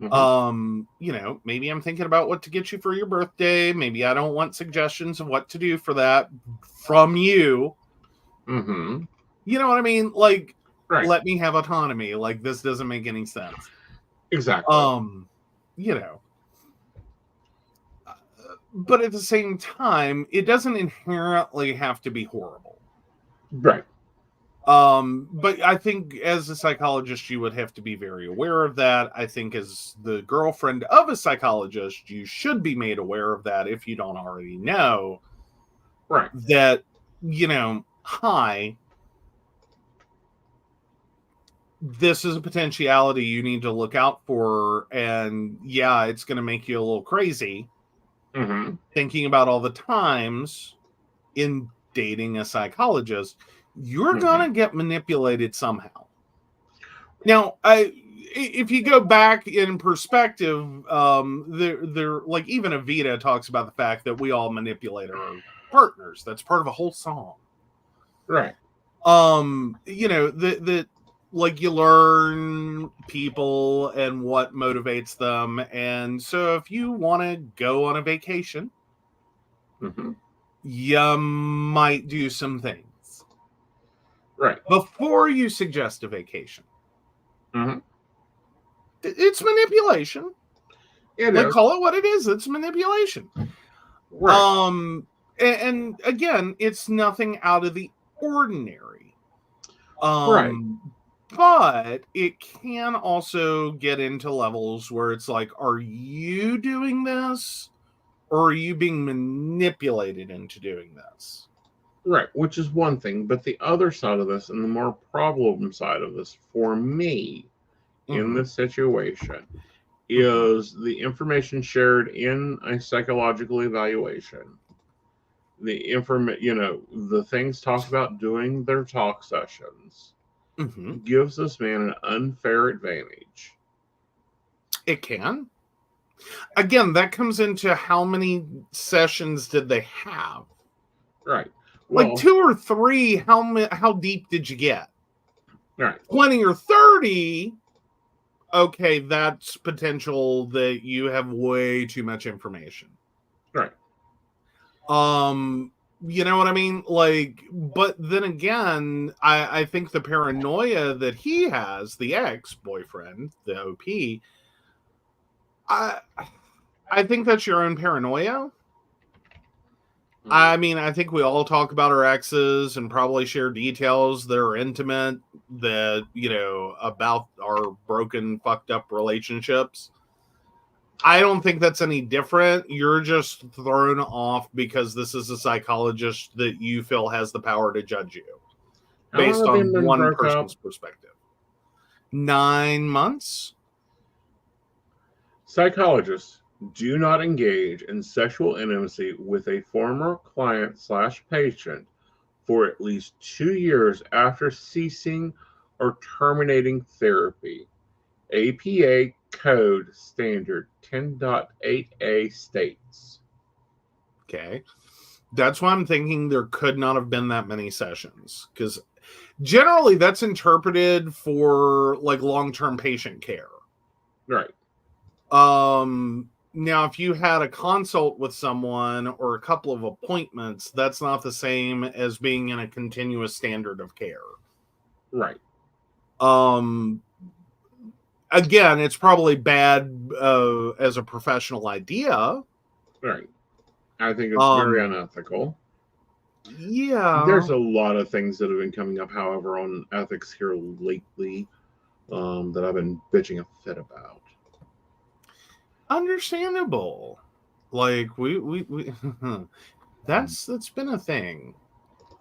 Speaker 2: You know, maybe I'm thinking about what to get you for your birthday. Maybe I don't want suggestions of what to do for that from you.
Speaker 1: Mm-hmm.
Speaker 2: You know what I mean? Like,
Speaker 1: Right.
Speaker 2: let me have autonomy. Like, this doesn't make any sense.
Speaker 1: Exactly.
Speaker 2: You know, but at the same time, it doesn't inherently have to be horrible.
Speaker 1: Right.
Speaker 2: But I think as a psychologist, you would have to be very aware of that. I think as the girlfriend of a psychologist, you should be made aware of that if you don't already know.
Speaker 1: Right.
Speaker 2: That, you know, hi, this is a potentiality you need to look out for. And yeah, it's going to make you a little crazy thinking about all the times in dating a psychologist, you're going to get manipulated somehow. Now, if you go back in perspective, they're like even Evita talks about the fact that we all manipulate our partners. That's part of a whole song.
Speaker 1: Right.
Speaker 2: You know, that like you learn people and what motivates them. And so if you want to go on a vacation, you might do some things.
Speaker 1: Right.
Speaker 2: Before you suggest a vacation. It's manipulation. Call it what it is. It's manipulation.
Speaker 1: Right.
Speaker 2: And again, it's nothing out of the ordinary.
Speaker 1: Right.
Speaker 2: But it can also get into levels where it's like, are you doing this? Or are you being manipulated into doing this?
Speaker 1: Right, which is one thing. But the other side of this, and the more problem side of this for me in this situation, is the information shared in a psychological evaluation. The things talked about during their talk sessions gives this man an unfair advantage.
Speaker 2: It can. Again, that comes into how many sessions did they have?
Speaker 1: Right.
Speaker 2: Well, like 2 or 3, how deep did you get?
Speaker 1: Right.
Speaker 2: 20 or 30, okay, that's potential that you have way too much information.
Speaker 1: Right.
Speaker 2: You know what I mean? Like, but then again, I think the paranoia that he has, the ex-boyfriend, the OP, I think that's your own paranoia. I mean, I think we all talk about our exes and probably share details that are intimate, that, you know, about our broken, fucked up relationships. I don't think that's any different. You're just thrown off because this is a psychologist that you feel has the power to judge you based on one person's perspective. 9 months?
Speaker 1: Psychologists do not engage in sexual intimacy with a former client/patient for at least 2 years after ceasing or terminating therapy. APA Code Standard 10.8a states.
Speaker 2: Okay. That's why I'm thinking there could not have been that many sessions, because generally that's interpreted for like long-term patient care.
Speaker 1: Right.
Speaker 2: Now, if you had a consult with someone or a couple of appointments, that's not the same as being in a continuous standard of care.
Speaker 1: Right.
Speaker 2: Again, it's probably bad as a professional idea.
Speaker 1: Right. I think it's very unethical.
Speaker 2: Yeah.
Speaker 1: There's a lot of things that have been coming up, however, on ethics here lately that I've been bitching a fit about.
Speaker 2: Understandable. Like we that's been a thing.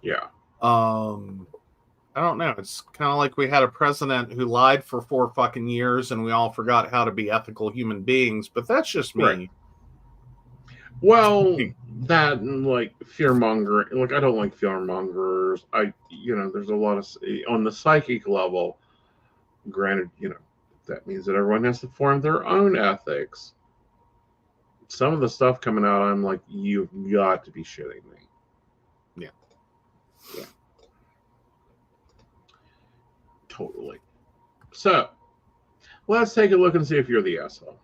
Speaker 1: Yeah.
Speaker 2: I don't know. It's kind of like we had a president who lied for 4 fucking years and we all forgot how to be ethical human beings, but that's just me.
Speaker 1: Right. Well, that and like fear mongering. Like, I don't like fear mongers. There's a lot of, on the psychic level, granted, that means that everyone has to form their own ethics. Some of the stuff coming out, I'm like, you've got to be shitting me. Yeah. Totally. So, let's take a look and see if you're the asshole.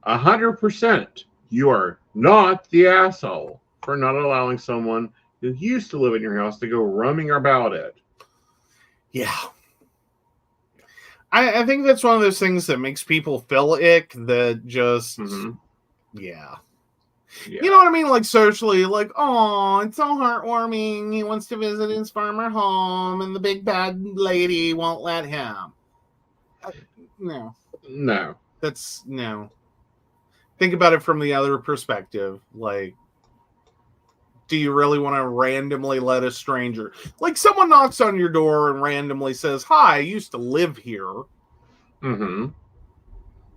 Speaker 1: 100%, you are not the asshole for not allowing someone who used to live in your house to go roaming about it.
Speaker 2: Yeah. I think that's one of those things that makes people feel ick, that just, yeah.
Speaker 1: Yeah.
Speaker 2: You know what I mean? Like socially, like, oh, it's so heartwarming. He wants to visit his farmer home, and the big bad lady won't let him. No. That's no. Think about it from the other perspective. Like, do you really want to randomly let a stranger, like someone knocks on your door and randomly says, "Hi, I used to live here."
Speaker 1: Mm-hmm.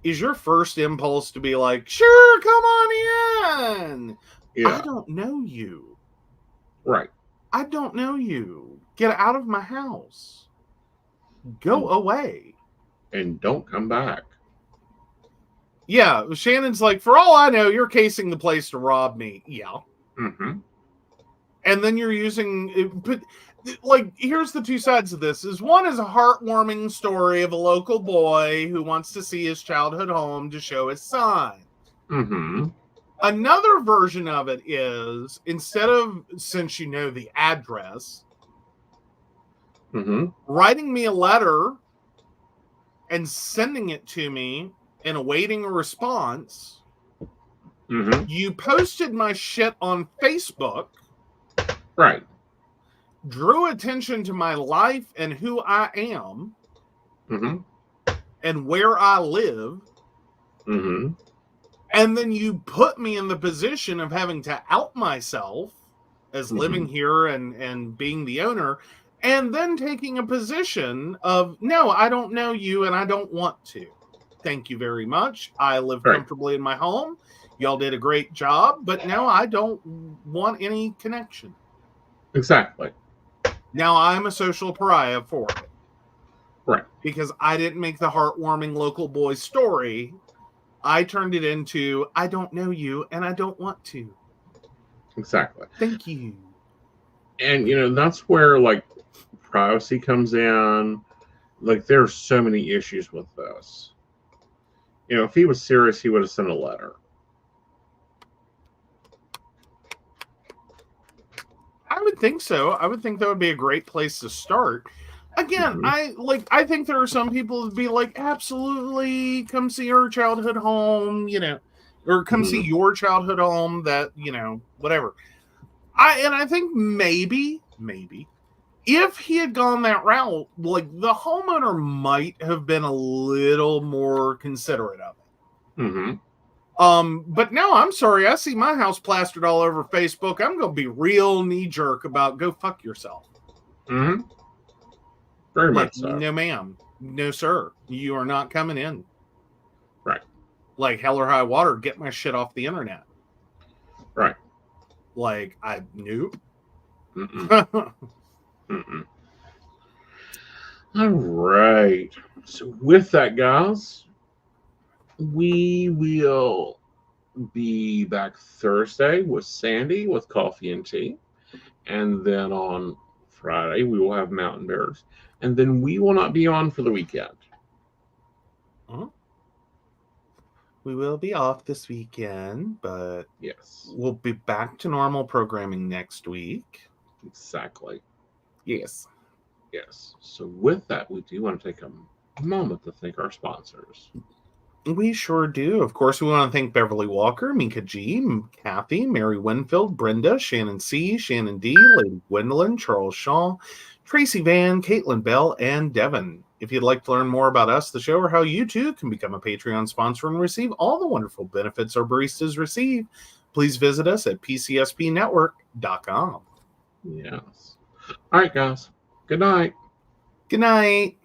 Speaker 2: Is your first impulse to be like, "Sure, come on in"?
Speaker 1: Yeah.
Speaker 2: I don't know you.
Speaker 1: Right.
Speaker 2: I don't know you. Get out of my house. Go away.
Speaker 1: And don't come back.
Speaker 2: Yeah, Shannon's like, for all I know, you're casing the place to rob me. Yeah.
Speaker 1: Mm-hmm.
Speaker 2: And then you're using, but like, here's the two sides of this. One is a heartwarming story of a local boy who wants to see his childhood home to show his son.
Speaker 1: Mm-hmm.
Speaker 2: Another version of it is, instead of, since you know the address,
Speaker 1: Mm-hmm.
Speaker 2: writing me a letter and sending it to me and awaiting a response.
Speaker 1: Mm-hmm.
Speaker 2: You posted my shit on Facebook.
Speaker 1: Right.
Speaker 2: Drew attention to my life and who I am.
Speaker 1: Mm-hmm.
Speaker 2: And where I live.
Speaker 1: Mm-hmm.
Speaker 2: And then you put me in the position of having to out myself as living here and being the owner, and then taking a position of, no, I don't know you and I don't want to. Thank you very much. I live comfortably in my home. Y'all did a great job, but no, I don't want any connection.
Speaker 1: Exactly.
Speaker 2: Now I'm a social pariah for it.
Speaker 1: Right.
Speaker 2: Because I didn't make the heartwarming local boy story. I turned it into, I don't know you and I don't want to.
Speaker 1: Exactly.
Speaker 2: Thank you.
Speaker 1: And, you know, that's where, like, privacy comes in. Like, there's so many issues with this. You know, if he was serious, he would have sent a letter.
Speaker 2: I would think so. I would think that would be a great place to start. Again, I think there are some people who'd be like, absolutely, come see our childhood home, you know, or come see your childhood home, that, you know, whatever. I think maybe if he had gone that route, like, the homeowner might have been a little more considerate of it. But no, I'm sorry. I see my house plastered all over Facebook. I'm going to be real knee jerk about go fuck yourself.
Speaker 1: Very much so.
Speaker 2: No, ma'am. No, sir. You are not coming in.
Speaker 1: Right.
Speaker 2: Like, hell or high water, get my shit off the internet.
Speaker 1: Right.
Speaker 2: Like, I nope.
Speaker 1: All right. So with that, guys, we will be back Thursday with Sandy with Coffee and Tea. And then on Friday, we will have Mountain Bears. And then we will not be on for the weekend.
Speaker 2: We will be off this weekend, but
Speaker 1: yes,
Speaker 2: we'll be back to normal programming next week.
Speaker 1: Exactly.
Speaker 2: Yes.
Speaker 1: Yes. So with that, we do want to take a moment to thank our sponsors.
Speaker 2: We sure do. Of course, we want to thank Beverly Walker, Mika G, Kathy, Mary Winfield, Brenda, Shannon C, Shannon D, Lady Gwendolyn, Charles Shaw, Tracy Van, Caitlin Bell, and Devin. If you'd like to learn more about us, the show, or how you too can become a Patreon sponsor and receive all the wonderful benefits our baristas receive, please visit us at pcspnetwork.com.
Speaker 1: Yes. All right, guys. Good night.
Speaker 2: Good night.